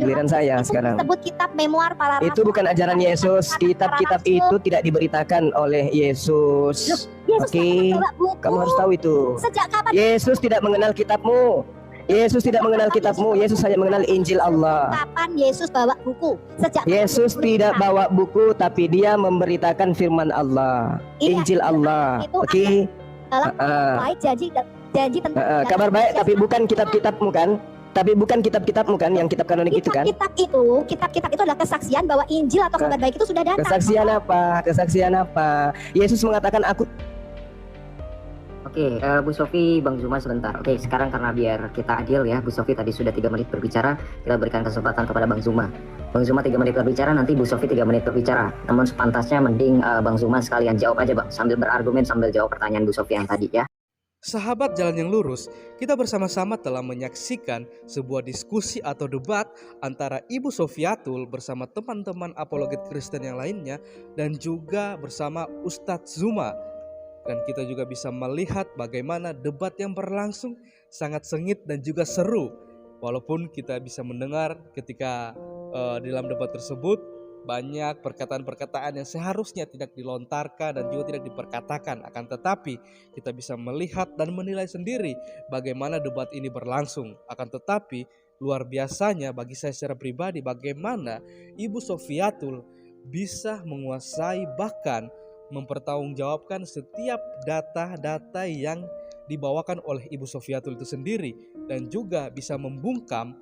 sekarang. Disebut kitab memoir para rasul. Itu bukan ajaran Yesus. Kitab-kitab itu tidak diberitakan oleh Yesus. Oke. Kamu harus tahu itu. Sejak kapan? Yesus tidak mengenal kitabmu. Yesus tidak mengenal kitabmu. Yesus hanya mengenal Injil Allah. Kapan Yesus bawa buku? Sejak Yesus tidak bawa buku, tapi dia memberitakan firman Allah, Injil Allah. Oke. Janji tentang kabar baik, tapi bukan kitab-kitabmu kan? Tapi bukan kitab-kitabmu kan, yang kitab kanonik itu kan? Kitab-kitab itu adalah kesaksian bahwa Injil atau kabar baik itu sudah datang. Kesaksian apa? Yesus mengatakan aku. Oke, Bu Sofi, Bang Zuma sebentar. Oke, sekarang karena biar kita adil ya, Bu Sofi tadi sudah 3 menit berbicara, kita berikan kesempatan kepada Bang Zuma. Bang Zuma 3 menit berbicara, nanti Bu Sofi 3 menit berbicara. Namun sepantasnya mending Bang Zuma sekalian jawab aja Bang, sambil berargumen, sambil jawab pertanyaan Bu Sofi yang tadi ya. Sahabat Jalan yang Lurus, kita bersama-sama telah menyaksikan sebuah diskusi atau debat antara Ibu Sofiatul bersama teman-teman apologet Kristen yang lainnya dan juga bersama Ustadz Zuma. Dan kita juga bisa melihat bagaimana debat yang berlangsung sangat sengit dan juga seru. Walaupun kita bisa mendengar ketika di dalam debat tersebut banyak perkataan-perkataan yang seharusnya tidak dilontarkan dan juga tidak diperkatakan. Akan tetapi kita bisa melihat dan menilai sendiri bagaimana debat ini berlangsung. Akan tetapi luar biasanya bagi saya secara pribadi bagaimana Ibu Sofiatul bisa menguasai bahkan mempertanggungjawabkan setiap data-data yang dibawakan oleh Ibu Sofiatul itu sendiri, dan juga bisa membungkam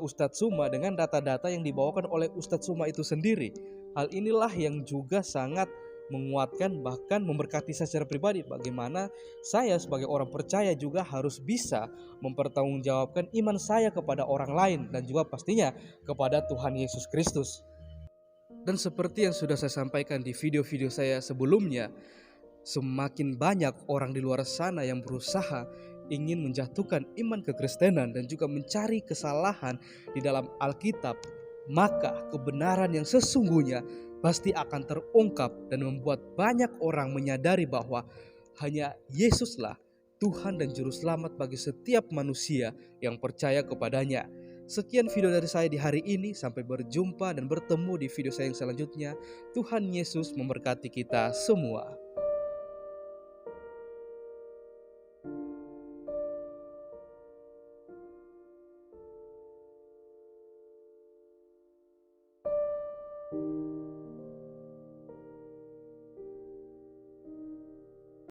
Ustadz Suma dengan data-data yang dibawakan oleh Ustadz Suma itu sendiri. Hal inilah yang juga sangat menguatkan bahkan memberkati saya secara pribadi, bagaimana saya sebagai orang percaya juga harus bisa mempertanggungjawabkan iman saya kepada orang lain dan juga pastinya kepada Tuhan Yesus Kristus. Dan seperti yang sudah saya sampaikan di video-video saya sebelumnya, semakin banyak orang di luar sana yang berusaha ingin menjatuhkan iman kekristenan dan juga mencari kesalahan di dalam Alkitab, maka kebenaran yang sesungguhnya pasti akan terungkap dan membuat banyak orang menyadari bahwa hanya Yesuslah Tuhan dan Juru Selamat bagi setiap manusia yang percaya kepadanya. Sekian video dari saya di hari ini, sampai berjumpa dan bertemu di video saya yang selanjutnya. Tuhan Yesus memberkati kita semua.